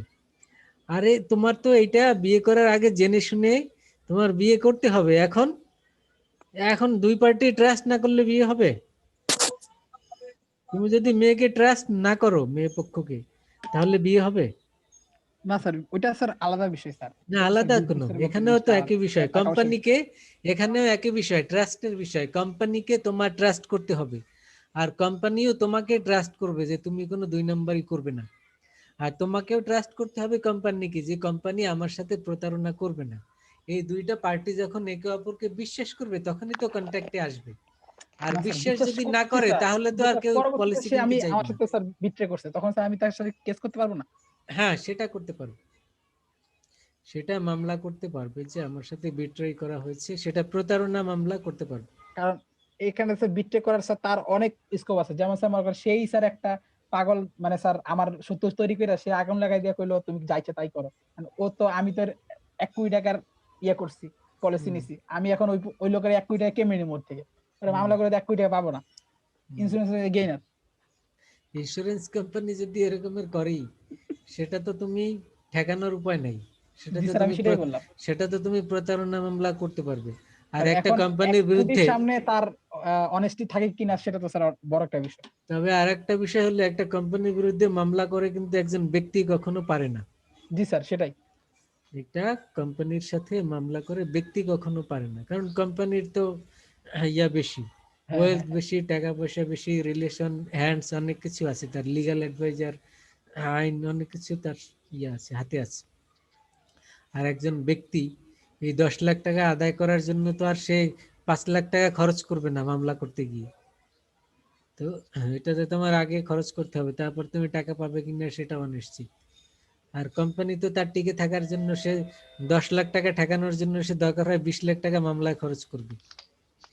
আরে তোমার তো এটা বিয়ে করার আগে জেনে শুনে তোমার বিয়ে করতে হবে। এখন এখন দুই পার্টি ট্রাস্ট না করলে বিয়ে হবে? তুমি যদি মেয়েকে ট্রাস্ট না করো, মেয়ে পক্ষকে, তাহলে বিয়ে হবে? না স্যার ওইটা স্যার আলাদা বিষয় স্যার, না, এটা তো স্যার আলাদা কোনো, বিজনেসের মধ্যে এখানেও তো জিনিসটা একই বিষয়। টাকা পয়সার বিষয়। কোম্পানিকে, এখানেও একই বিষয়, ট্রাস্টের বিষয়। কোম্পানিকে তোমার ট্রাস্ট করতে হবে, আর কোম্পানিও তোমাকে ট্রাস্ট করবে যে তুমি কোনো 2 নাম্বারই করবে না। আর তোমাকেও ট্রাস্ট করতে হবে কোম্পানিকে, যে কোম্পানি আমার সাথে প্রতারণা করবে না। এই দুইটা পার্টি যখন একে অপরকে বিশ্বাস করবে, তখনই তো কন্ট্যাক্টে আসবে। আর না স্যার বিশ্বাস বিশ্বাস যদি না করছি করে, স্যার, তাহলে তো কিন্তু আর স্যার কেউ পরবর্তীতে পলিসি সে কিনতে আমি চাইবে আমার না। সাথে স্যার বিট্রে করছে, তখন স্যার আমি তার সাথে কেস করতে পারবো না? হ্যাঁ, সেটা করতে পারবে, সেটা মামলা করতে পারবে যে আমার সাথে বিট্রয় করা হয়েছে, সেটা প্রতারণা মামলা করতে পারবে। কারণ এখানে স্যার বিট্রে করার স্যার তার অনেক স্কোপ আছে, যেমন স্যার মনে করেন সেই স্যার একটা পাগল, মানে স্যার আমার সত্য তৈরি করে সে আগুন লাগাই দিয়ে কইলো তুমি যাইছে তাই করো, মানে ও তো, আমি তো 1 কোটি টাকার ইয়ে করছি, পলিসি হুম, নিছি, আমি এখন ওই লোকের 1 কোটি টাকা কেমনি নিব ওর থেকে? ওরা হুম, মামলা করে 1 কোটি টাকা পাবো না, হুম। Insurance gainer. ইন্স্যুরেন্স কোম্পানি যদি এরকমের করেই, সেটা তো তুমি ঠেকানোর উপায় নাই। জি স্যার আমি সেটাই বললাম সেটা তো তুমি প্রতারণা মামলা করতে পারবে। আর স্যার, একটা এখন কোম্পানির কোটির বিরুদ্ধে, সামনে তার অনেস্টি থাকে কিনা সেটা তো স্যার বড় একটা বিষয়। তবে আর একটা বিষয় হলো, একটা কোম্পানির বিরুদ্ধে মামলা করে কিন্তু একজন ব্যক্তি কখনো পারে না। জি স্যার সেটাই। একটা কোম্পানির সাথে মামলা করে ব্যক্তি কখনো পারে না, কারণ কোম্পানির তো ইয়া বেশি, হ্যাঁ ওয়েলথ হ্যাঁ হ্যাঁ। বেশি, টাকা পয়সা বেশি, রিলেশন, হ্যান্ডস, অনেক কিছু আছে তার, লিগ্যাল অ্যাডভাইজার, আইন, অনেক কিছু তার ইয়া আছে, হাতে আছে। আর একজন ব্যক্তি এই 10 লাখ টাকা আদায় করার জন্য তো আর সে 5 লাখ টাকা খরচ করবে না মামলা করতে গিয়ে। তো এটাতে তোমার আগে খরচ করতে হবে, তারপর তুমি টাকা পাবে কিনা সেটাও অনিশ্চিত। আর কোম্পানি তো তার টিকে থাকার জন্য সে 10 লাখ টাকা ঠেকানোর জন্য সে দরকার হয় 20 লাখ টাকা মামলায় খরচ করবে,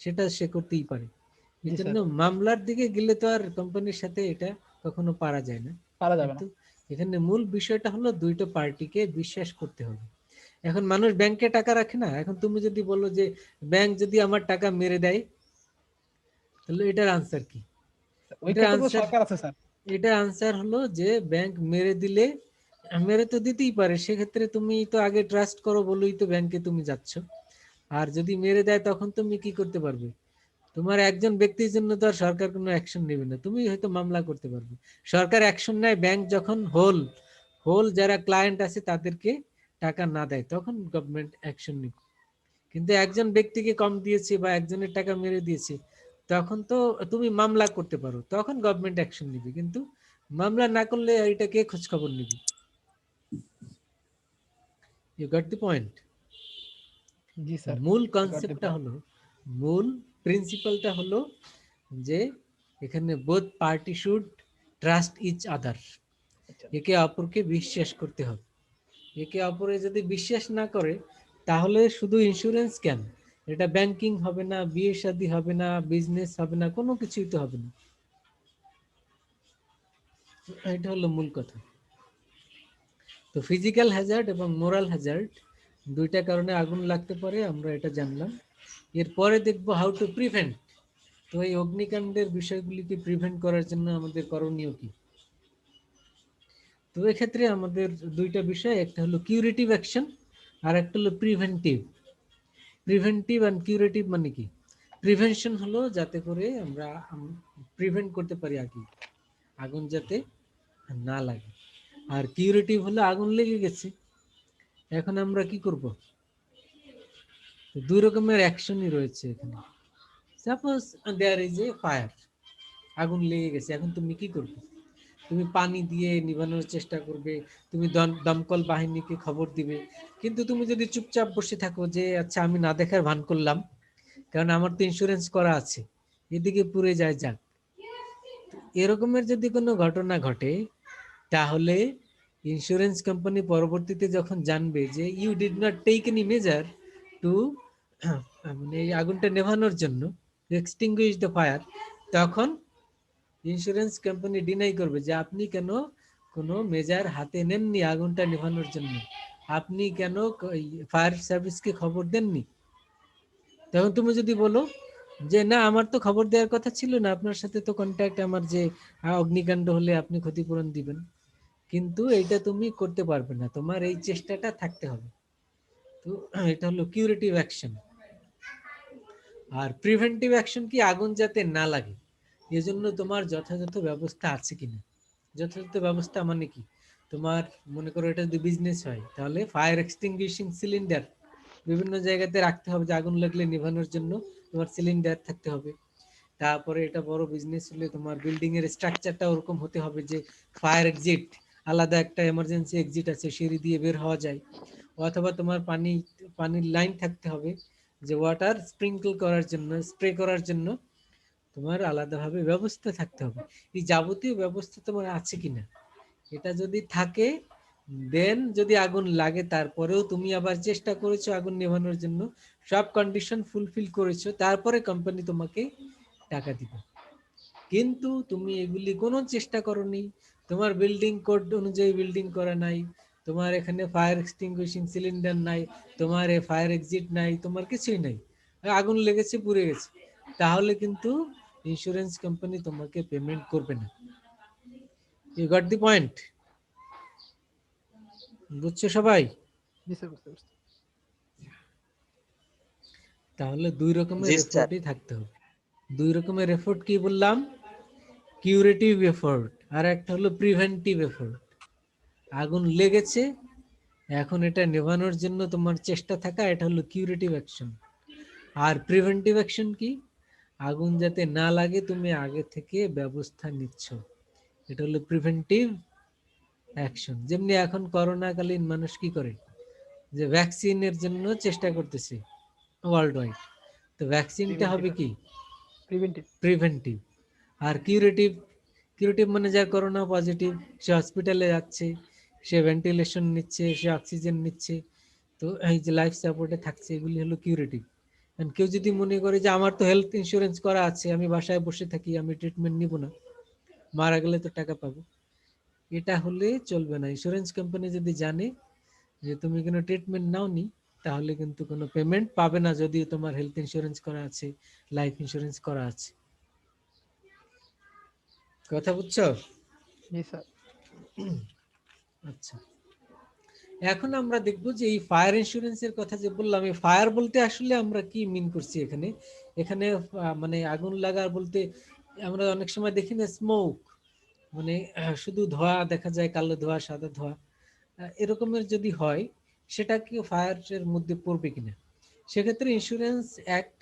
সেটা সে করতেই পারে। এই জি জন্য স্যার মামলার দিকে গেলে তো আর কোম্পানির সাথে এটা কখনো পারা যায় না। পারা যাবে না। কিন্তু এখানে মূল বিষয়টা হলো দুইটা পার্টিকে বিশ্বাস করতে হবে। এখন মানুষ ব্যাংকে টাকা রাখে না, এখন তুমি যদি বলো যে ব্যাংক যদি আমার টাকা মেরে দেয়, তাহলে এটার আনসার কি? ওই এটার ক্ষেত্রে তো আনসার, সরকার আছে স্যার। এটা আনসার হলো যে ব্যাংক মেরে দিলে, মেরে তো দিতেই পারে, সেক্ষেত্রে তুমি তো আগে ট্রাস্ট করো বলেই তো ব্যাংকে তুমি যাচ্ছ। আর যদি মেরে দেয়, তখন তুমি কি করতে পারবে? তোমার একজন ব্যক্তির জন্য তো আর সরকার কোনো অ্যাকশন নেবে না, তুমি হয়তো মামলা করতে পারবে। সরকার অ্যাকশন নেয় ব্যাংক যখন হোল হোল যারা ক্লায়েন্ট আছে তাদেরকে টাকা না দেয়, তখন গভর্নমেন্ট অ্যাকশন নেবে। কিন্তু একজন ব্যক্তিকে কম দিয়েছে বা একজনের টাকা মেরে দিয়েছে, তখন তো তুমি মামলা করতে পারো, তখন গভর্নমেন্ট অ্যাকশন নেবে। কিন্তু মামলা না করলে এটা কে খোঁজ খবর নেবে? You got the point. জি স্যার মূল got the কনসেপ্টটা point. হলো, মূল প্রিন্সিপালটা হলো যে এখানে both party should trust each other. আচ্ছা একে অপরকে বিশ্বাস করতে হবে। একে অপরে যদি বিশ্বাস না করে, তাহলে শুধু ইন্স্যুরেন্স কেন, এটা ব্যাংকিং হবে না, বিয়ে শাদী হবে না, বিজনেস হবে না, কোনো কিছুই তো হবে না। এটা হলো মূল কথা। তো ফিজিক্যাল হ্যাজার্ড এবং মোরাল হ্যাজার্ড দুইটা কারণে আগুন লাগতে পারে, আমরা এটা জানলাম। এরপরে দেখবো হাউ টু প্রিভেন্ট। তো এই অগ্নিকাণ্ডের বিষয়গুলিকে প্রিভেন্ট করার জন্য আমাদের করণীয় কি। তো এক্ষেত্রে আমাদের দুইটা বিষয়, একটা হলো কিউরেটিভ অ্যাকশন আর একটা হলো প্রিভেন্টিভ। প্রিভেন্টিভ অ্যান্ড কিউরেটিভ মানে কি? প্রিভেনশন হলো যাতে করে আমরা প্রিভেন্ট করতে পারি আগুন যাতে না লাগে। আর কিউরেটিভ হলো আগুন লেগে গেছে, এখন আমরা কি করব? দুই রকমের অ্যাকশনই রয়েছে এখানে। Suppose there is a fire, আগুন লেগে গেছে, এখন তুমি কি করবে? তুমি পানি দিয়ে নিভানোর চেষ্টা করবে, তুমি দমকল বাহিনীকে খবর দিবে। কিন্তু তুমি যদি চুপচাপ বসে থাকো যে আচ্ছা আমি না দেখার ভান করলাম, কারণ আমার তো ইন্স্যুরেন্স করা আছে, এদিকে পুড়ে যায় যাক, এরকমের যদি কোনো ঘটনা ঘটে, তাহলে ইন্স্যুরেন্স কোম্পানি পরবর্তীতে যখন জানবে যে you did not take any measure to মানে এই আগুনটা নেভানোর জন্য, এক্সটিংগুইশ দ্য ফায়ার, তখন ইন্স্যুরেন্স কোম্পানি ডিনাই করবে যে আপনি কেন কোনো মেজার হাতে নেননি আগুনটা নেভানোর জন্য, আপনি কেন ফায়ার সার্ভিসকে খবর দেননি। তখন তুমি যদি বলো যে না আমার তো খবর দেওয়ার কথা ছিল না, আপনার সাথে তো কন্ট্যাক্ট, আমার যে অগ্নিকাণ্ড হলে আপনি ক্ষতিপূরণ দিবেন, কিন্তু এইটা তুমি করতে পারবে না, তোমার এই চেষ্টাটা থাকতে হবে। তো এটা হলো কিউরেটিভ অ্যাকশন। আর প্রিভেন্টিভ অ্যাকশন কি? আগুন যাতে না লাগে এজন্য তোমার যথাযথ ব্যবস্থা আছে কিনা। যথাযথ ব্যবস্থা মানে কি? তোমার মনে করো এটা যদি বিজনেস হয়, তাহলে ফায়ার এক্সটিংগুইশিং সিলিন্ডার বিভিন্ন জায়গাতে রাখতে হবে, যে আগুন লাগলে নিভানোর জন্য তোমার সিলিন্ডার থাকতে হবে। তারপরে এটা বড় বিজনেস হলে তোমার বিল্ডিং এর স্ট্রাকচারটা ওরকম হতে হবে যে ফায়ার এক্সিট, আলাদা একটা এমার্জেন্সি এক্সিট আছে, সিঁড়ি দিয়ে বের হওয়া যায়। অথবা তোমার পানির লাইন থাকতে হবে, যে ওয়াটার স্প্রিঙ্কল করার জন্য, স্প্রে করার জন্য তোমার আলাদাভাবে ব্যবস্থা থাকতে হবে। এই যাবতীয় ব্যবস্থা তোমার আছে কিনা, এটা যদি থাকে, দেন যদি আগুন লাগে তারপরেও তুমি আবার চেষ্টা করেছো আগুন নেভানোর জন্য, সব কন্ডিশন ফুলফিল করেছো, তারপরে কোম্পানি তোমাকে টাকা দিবে। কিন্তু তুমি এগুলি কোনো চেষ্টা করনি, তোমার বিল্ডিং কোড অনুযায়ী বিল্ডিং করা নাই, তোমার এখানে ফায়ার এক্সটিংগুইশিং সিলিন্ডার নাই, তোমার ফায়ার এক্সিট নাই, তোমার কিছুই নাই, আগুন লেগেছে পুড়ে গেছে, তাহলে কিন্তু ইন্স্যুরেন্স কোম্পানি তোমাকে পেমেন্ট করবে না। You got the point? বুঝছো সবাই? জি স্যার, বুঝতে পারছি। তাহলে দুই রকমের জি স্যার। এফোর্টই থাকতে হবে। দুই রকমের এফোর্ট কি বললাম? কিউরেটিভ এফোর্ট আর একটা হলো প্রিভেন্টিভ এফোর্ট। আগুন লেগেছে, এখন এটা নেভানোর জন্য তোমার চেষ্টা থাকা, এটা হলো কিউরেটিভ অ্যাকশন। আর প্রিভেন্টিভ অ্যাকশন কি? আগুন যাতে না লাগে তুমি আগে থেকে ব্যবস্থা নিচ্ছ, এটা হলো প্রিভেন্টিভ অ্যাকশন। যেমনি এখন করোনাকালীন মানুষ কি করে, যে ভ্যাকসিনের জন্য চেষ্টা করতেছে ওয়ার্ল্ড ওয়াইড, তো ভ্যাকসিনটা হবে কি? প্রিভেন্টিভ। প্রিভেন্টিভ। আর কিউরেটিভ, কিউরেটিভ মানে যার করোনা পজিটিভ, সে হসপিটালে যাচ্ছে, সে ভেন্টিলেশন নিচ্ছে, সে অক্সিজেন নিচ্ছে, তো এই যে লাইফ সাপোর্টে থাকছে, এগুলি হলো কিউরেটিভ। কেউ যদি মনে করে যে আমার তো হেলথ ইন্স্যুরেন্স করা আছে, আমি বাসায় বসে থাকি, আমি ট্রিটমেন্ট নিব না, মারা গেলে তো টাকা পাবো, এটা হলে চলবে না। ইন্স্যুরেন্স কোম্পানি যদি জানে যে তুমি কোনো ট্রিটমেন্ট নাওনি, তাহলে কিন্তু কোনো পেমেন্ট পাবে না, যদিও তোমার হেলথ ইন্স্যুরেন্স করা আছে, লাইফ ইন্স্যুরেন্স করা আছে। কথা বুঝছো? জি স্যার। আচ্ছা, এখন আমরা দেখবো যে এই ফায়ার ইন্স্যুরেন্সের কথা যে বললাম, এই ফায়ার বলতে আসলে আমরা কি মিন করছি এখানে। এখানে মানে আগুন লাগার বলতে আমরা অনেক সময় দেখি না স্মোক, মানে শুধু ধোঁয়া দেখা যায়, কালো ধোঁয়া, সাদা ধোঁয়া, এরকমের যদি হয়, সেটা কি ফায়ারের মধ্যে পড়বে কিনা। সেক্ষেত্রে ইন্স্যুরেন্স অ্যাক্ট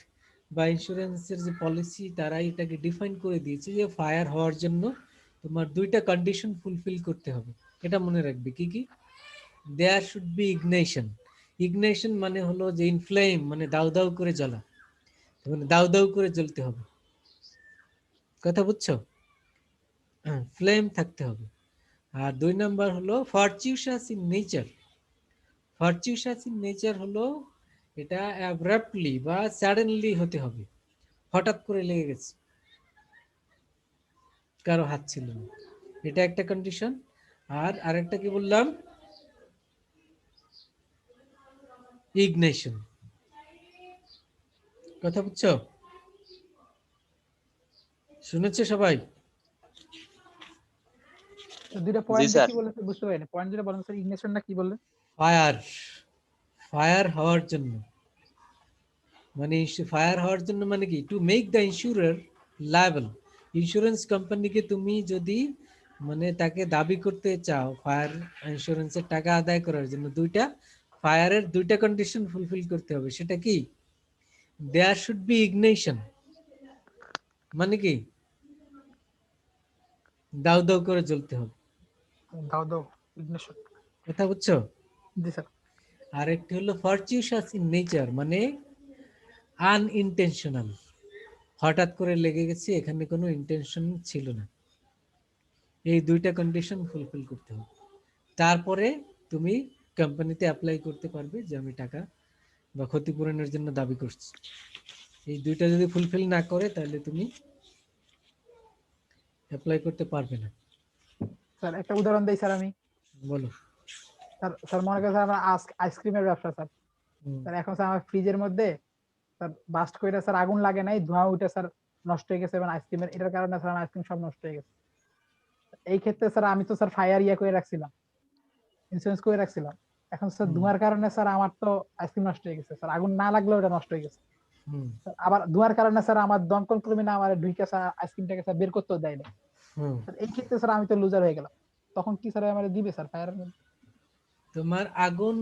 বা ইন্স্যুরেন্সের যে পলিসি, তারা এটাকে ডিফাইন করে দিয়েছে যে ফায়ার হওয়ার জন্য তোমার দুইটা কন্ডিশন ফুলফিল করতে হবে। এটা মনে রাখবে কি কি। There should be ইগনাইশন। ইগনাইশন মানে হলো যে ইনফ্লেম, মানে দাউ দাউ করে জ্বলা, মানে দাউ দাউ করে জ্বলতে হবে। কথা বুঝছো? ফ্লেম থাকতে হবে। আর দুই নাম্বার হলো ফরটিউশাস ইন নেচার। ফরটিউশাস ইন নেচার হলো এটা অ্যাব্রাপ্টলি বা সাডেনলি হতে হবে, হঠাৎ করে লেগে গেছে, কারো হাত ছিল না, এটা একটা কন্ডিশন। আর আরেকটা কি বললাম? ইগনিশন। কথা বুঝছো? শুনেছো সবাই? তো দুইটা জি পয়েন্ট স্যার। কি বলেছে বুঝতে পারিনি, পয়েন্ট যেটা বলেন স্যার, ইগনিশনটা কি বললেন? ফায়ার, ফায়ার হওয়ার জন্য, মানে ফায়ার হওয়ার জন্য মানে কি, to make the ইন্স্যুরার liable. Insurance কোম্পানিকে তুমি যদি মানে তাকে দাবি করতে চাও ফায়ার ইন্স্যুরেন্সের টাকা আদায় করার জন্য, ফায়ারের দুইটা কন্ডিশন ফুলফিল করতে হবে। সেটা কি? দেয়ার শুড বি ইগনিশন, মানে কি দাউ দাউ করে জ্বলতে হবে। দাও দাও, ইগনিশন। কথা বুঝছো? জি স্যার। আর একটি হলো ফরটিউশাস ইন নেচার, মানে আনইনটেনশনাল, হঠাৎ করে লেগে গেছে, এখানে কোনো ইন্টেনশন ছিল না। এই দুইটা কন্ডিশন ফুলফিল করতে হবে, তারপরে তুমি কোম্পানিতে অ্যাপ্লাই করতে পারবে যে আমি টাকা বা ক্ষতিপূরণের জন্য দাবি করছি। এই দুইটা যদি ফুলফিল না করে তাহলে তুমি অ্যাপ্লাই করতে পারবে না। স্যার একটা উদাহরণ দেই স্যার আমি। বলো। স্যার স্যার মনে করেন স্যার আমার আইসক্রিমের ব্যবসা স্যার। হুম, স্যার এখন স্যার আমার ফ্রিজের মধ্যে স্যার বাস্ট করে স্যার আগুন লাগে নাই, ধোঁয়া উঠে স্যার নষ্ট হয়ে গেছে, এবং আইসক্রিমের এটার কারণে স্যার আমার আইসক্রিম সব নষ্ট হয়ে গেছে। এই ক্ষেত্রে স্যার আমি তো স্যার ফায়ার করে রাখছিলাম, ইন্স্যুরেন্স করে রাখছিলাম। এখন স্যার হুম, ধোঁয়ার কারণে স্যার আমার তো আইসক্রিম নষ্ট হয়ে গেছে, স্যার আগুন না লাগলেও এটা নষ্ট হয়ে গেছে। হুম, স্যার আবার ধোঁয়ার কারণে স্যার আমার দমকল কর্মী না আমার ঢুকে স্যার আইসক্রিমটাকে স্যার বের করতেও দেয় না। হুম। স্যার এই ক্ষেত্রে স্যার আমি তো লুজার হয়ে গেলাম। তখন কি স্যার আমার দিবে স্যার ফায়ার? তোমার আগুন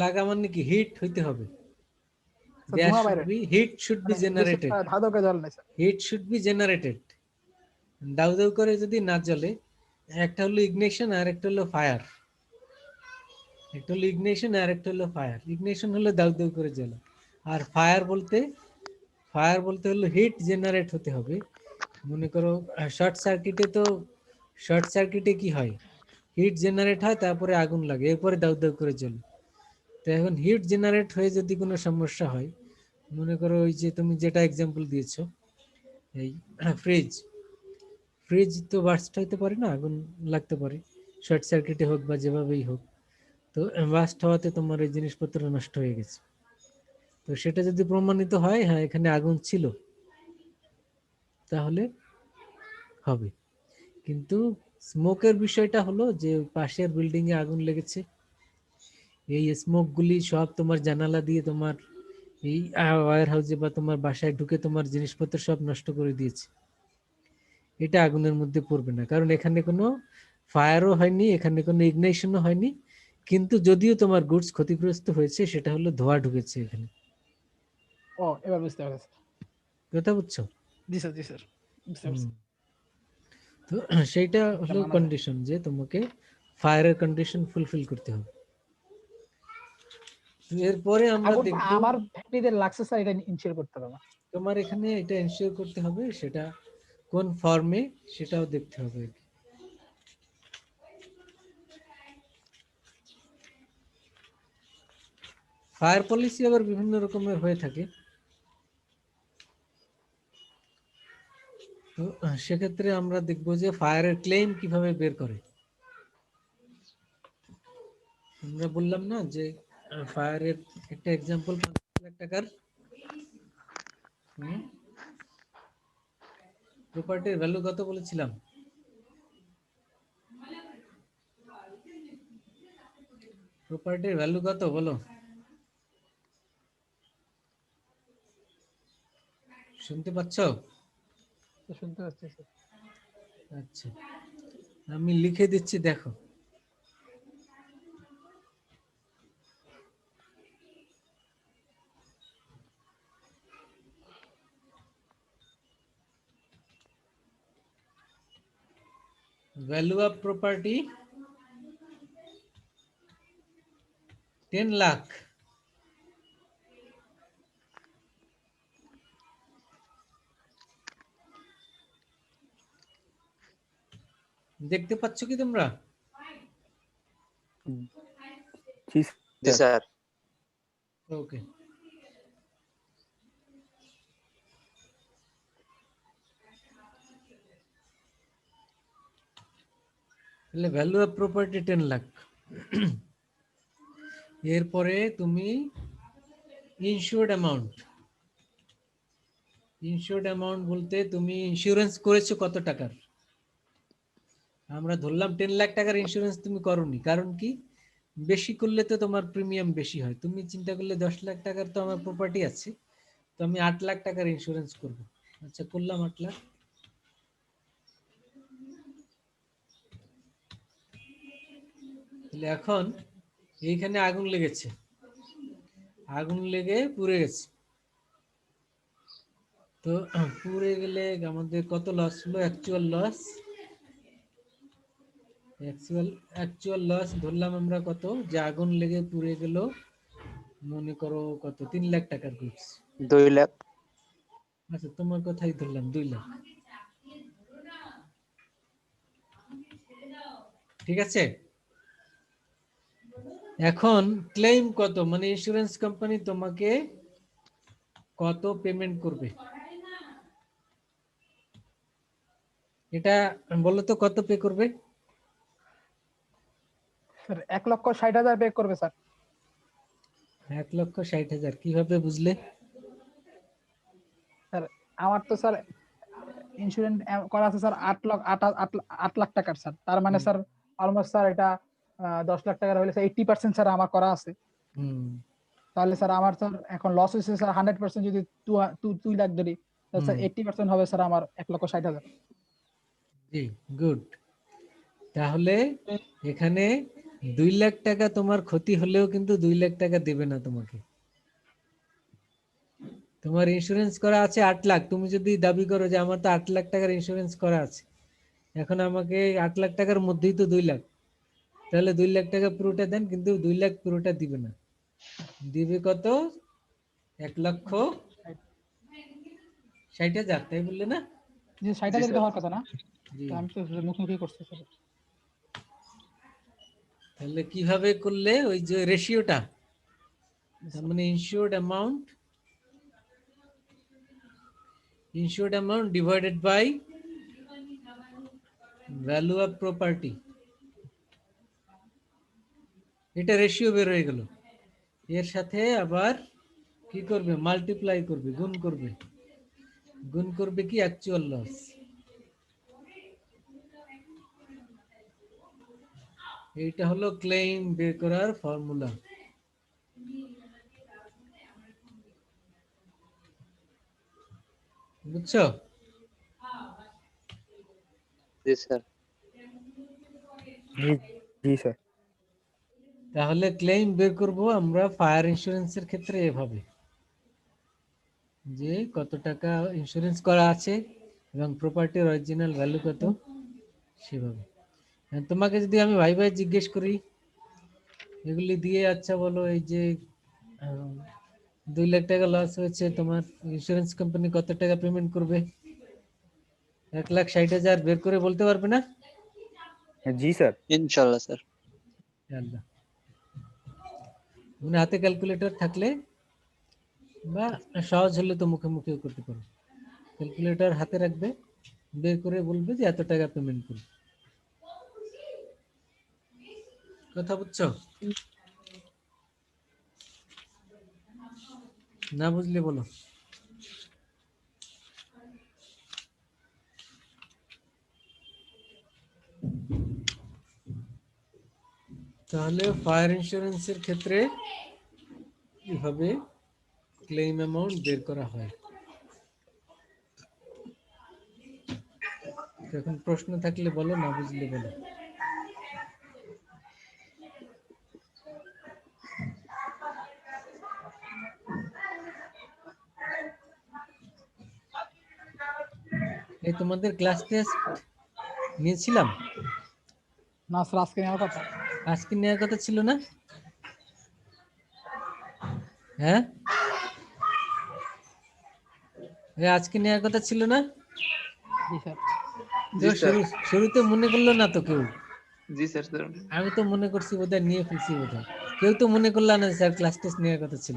লাগা মানে কি হিট হইতে হবে। স্যার দেয়ার ধোঁয়া শুড বাইরে, বি হিট শুড বি মানে বেশি জেনারেটেড, ধাঁধকে জল নেই sir. Heat should be generated. দাউ দাউ করে যদি না জ্বলে, একটা হলো ইগনিশন আর একটা হলো ফায়ার। একটা হলো ইগনিশন আর একটা হলো ফায়ার। ইগনিশন হলো দাউ দাউ করে জ্বলা, আর ফায়ার বলতে হলো হিট জেনারেট হতে হবে। মনে করো শর্ট সার্কিটে কি হয়, হিট জেনারেট হয়, তারপরে আগুন লাগে, এরপরে দাউ দাউ করে জ্বলে। তো এখন হিট জেনারেট হয়ে যদি কোনো সমস্যা হয়, মনে করো ওই যে তুমি যেটা এক্সাম্পল দিয়েছো, এই ফ্রিজ, ফ্রিজ তো বার্স্ট হইতে পারে না, আগুন লাগতে পারে, শর্ট সার্কিটে হোক বা যেভাবেই হোক। তো বার্স্ট হওয়াতে তোমার এই জিনিসপত্র নষ্ট হয়ে গেছে। তো সেটা যদি প্রমাণিত হয় হ্যাঁ এখানে আগুন ছিল, তাহলে হবে। কিন্তু স্মোকের বিষয়টা হলো যে ওই পাশের বিল্ডিং এ আগুন লেগেছে, এই স্মোক গুলি সব তোমার জানালা দিয়ে তোমার এই ওয়্যার হাউসে বা তোমার বাসায় ঢুকে তোমার জিনিসপত্র সব নষ্ট করে দিয়েছে। এটা আগুনের মধ্যে পড়বে না, কারণ এখানে কোনো ফায়ারও হয়নি, এখানে কোনো ইগনিশনও হয়নি। কিন্তু যদিও তোমার গুডস ক্ষতিগ্রস্ত হয়েছে, সেটা হলো ধোঁয়া ঢুকেছে এখানে। ও এবার বুঝতে পারছি। কথা বুঝছো? জি স্যার, জি স্যার, বুঝতে হুম। পারছি। তো সেইটা এটা হলো মানা যায়। কন্ডিশন যে তোমাকে ফায়ারের কন্ডিশন ফুলফিল করতে হবে। তো এরপরে আমরা আগুন দেখব, আমার ফ্যাক্টরিতে লাগছে স্যার, এটা ইনশিওর করতে হবে আমার। তোমার এখানে এটা এনশিওর করতে হবে, সেটা কোন ফর্মে সেটাও দেখতে হবে। ফায়ার পলিসি আবার বিভিন্ন রকমের হয়ে থাকে। তো সেক্ষেত্রে আমরা দেখব যে ফায়ারের ক্লেম কিভাবে বের করে। আমরা বললাম না যে ফায়ারের একটা এক্সাম্পল ৫ লাখ টাকার প্রপার্টির ভ্যালু কত বলেছিলাম? প্রপার্টির ভ্যালু কত বলো? শুনতে পাচ্ছ? শুনতে পাচ্ছি স্যার। আচ্ছা, আমি লিখে দিচ্ছি, দেখো। Value of property 10 lakh. দেখতে পাচ্ছ কি তোমরা? জি জি স্যার। স্যার। ওকে। তাহলে ভ্যালু অফ প্রপার্টি 10 লাখ। এরপরে তুমি ইনশিওর্ড অ্যামাউন্ট। ইনশিওর্ড অ্যামাউন্ট বলতে তুমি ইন্স্যুরেন্স করেছো কত টাকার? আমরা ধরলাম 10 লাখ টাকার ইন্স্যুরেন্স তুমি করোনি, কারণ কি? বেশি করলে তো তোমার প্রিমিয়াম বেশি হয়। তুমি চিন্তা করলে 10 লাখ টাকার তো আমার প্রপার্টি আছে, তো আমি 8 লাখ টাকার ইন্স্যুরেন্স করব। আচ্ছা, করলাম 8 লাখ। তাহলে এখন এইখানে আগুন লেগেছে, আগুন লেগে পুড়ে গেছে। তো পুড়ে গেলে আমাদের কত লস হলো? অ্যাকচুয়াল লস, অ্যাকচুয়াল লস ধরলাম আমরা কত, যে আগুন লেগে পুড়ে গেল, মনে করো কত, 3 লাখ টাকার গুডস। 2 লাখ। আচ্ছা, তোমার কথাই ধরলাম 2 লাখ। ঠিক আছে, এখন ক্লেম কত, মানে ইন্স্যুরেন্স কোম্পানি তোমাকে কত পেমেন্ট করবে, এটা বলো তো, কত পে করবে? স্যার 1,60,000 পে করবে স্যার। 1,60,000 কিভাবে বুঝলে? স্যার আমার তো স্যার ইন্স্যুরেন্স করা আছে স্যার 8 লাখ টাকার স্যার। তার মানে স্যার অলমোস্ট স্যার এটা 10 লাখ টাকার হলে স্যার 80% স্যার আমার করা আছে। হুম, তাহলে স্যার আমার স্যার এখন লস হয়েছে স্যার 100% যদি 2 লাখ ধরি, তাহলে স্যার 80% হবে স্যার আমার 1,60,000। জি, গুড। তাহলে এখানে 2 লাখ টাকা তোমার ক্ষতি হলেও কিন্তু 2 লাখ টাকা দেবে না তোমাকে। তোমার ইন্স্যুরেন্স করা আছে 8 লাখ, তুমি যদি দাবি করো যে আমার তো 8 লাখ টাকার ইন্স্যুরেন্স করা আছে, এখন আমাকে 8 লাখ টাকার মধ্যেই তো 2 লাখ, তাহলে 2 লাখ টাকা পুরোটা দেন, কিন্তু 2 লাখ পুরোটা দিবে না, দিবে কত? 1,60,000, তাই বললে না? যে 60,000 তো হওয়ার কথা না? জি। তো আমি তো মুখোমুখি করছি স্যার। তাহলে কিভাবে করলে? ওই যে রেশিওটা, তার মানে insured amount divided by value of property, এটা রেশিও বের হয়ে গেল। এর সাথে আবার কি করবে? মাল্টিপ্লাই করবে, গুণ করবে। গুণ করবে কি? Actual loss. এইটা হলো ক্লেম বের করার ফর্মুলা। বুঝছো? জি স্যার। জি জি স্যার। তাহলে ক্লেম বের করব আমরা ফায়ার ইন্স্যুরেন্সের ক্ষেত্রে এভাবে, যে কত টাকা ইন্স্যুরেন্স করা আছে এবং প্রপার্টির অরিজিনাল ভ্যালু কত, সেভাবে। তোমাকে যদি আমি ভাই ভাই জিজ্ঞেস করি এগুলি দিয়ে, আচ্ছা বলো, এই যে 2 লাখ টাকা লস হয়েছে, তোমার ইন্স্যুরেন্স কোম্পানি কত টাকা পেমেন্ট করবে? 1,60,000 বের করে বলতে পারবে না? জি স্যার। ইনশাআল্লাহ স্যার। আল্লাহ, মানে হাতে ক্যালকুলেটর থাকলে বা সহজ হলে তো মুখে মুখেও করতে পারো। ক্যালকুলেটর হাতে রাখবে, বের করে বলবে যে এত টাকা পেমেন্ট করবে। কথা বুঝছো? না বুঝলে বলো। তাহলে ফায়ার ইন্স্যুরেন্সের ক্ষেত্রে কিভাবে ক্লেম অ্যামাউন্ট বের করা হয়। এখন প্রশ্ন থাকলে বলো, না বুঝলে বলো। এই তোমাদের ক্লাস টেস্ট নিয়েছিলাম, না স্যার আজকে নেওয়ার কথা। আজকে নেওয়ার কথা ছিল না? হ্যাঁ, আজকে নেওয়ার কথা ছিল না? জি স্যার। জি স্যার। শুরুতে মনে করলো না তো কেউ? জি স্যার। আমি তো মনে করছি বোধহয় নিয়ে ফেলছি বোধহয়। কেউ তো মনে করলো না স্যার ক্লাস টেস্ট নেওয়ার কথা ছিল।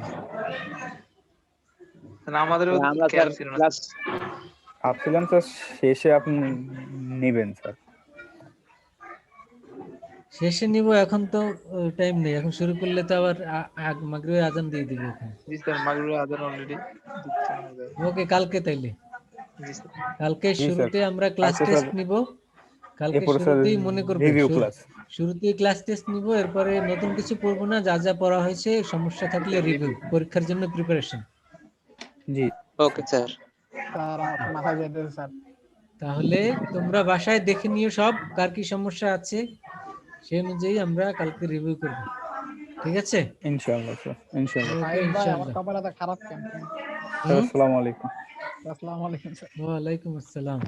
আমাদেরও আমরা খেয়াল স্যার ছিল না। ক্লাস ভাবছিলাম স্যার শেষে আপনি নেবেন স্যার। শেষে নিব, এখন তো টাইম নেই, এখন শুরু করলে তো আবার মাগরিবের আজান দিয়ে দিবে এখন। জি স্যার, মাগরিবের আজান অলরেডি দিচ্ছে না যায়। ওকে, কালকে তাইলে জি স্যার। কালকে জি স্যার, শুরুতে আমরা ক্লাস কালকে টেস্ট স্যার নিব। কালকে এরপরে স্যার শুরুতেই মনে করবে, রিভিউ ক্লাস। শুরুতেই ক্লাস টেস্ট নিব, এরপরে নতুন কিছু পড়বো না, যা যা পড়া হয়েছে সমস্যা থাকলে রিভিউ, পরীক্ষার জন্য প্রিপারেশন। জি ওকে স্যার। স্যার আমার মাথায় যাইতেছে স্যার। তাহলে তোমরা বাসায় দেখে নিও সব কার কি সমস্যা আছে, সেই অনুযায়ী আমরা কালকে রিভিউ করব, ঠিক আছে? ইনশাআল্লাহ স্যার, ইনশাআল্লাহ। ওকে, ভাই আমার ইনশাআল্লাহ। কপাল এত খারাপ কেন? স্যার আসসালামু আলাইকুম। আসসালামু আলাইকুম স্যার। ওয়ালাইকুম আসসালাম।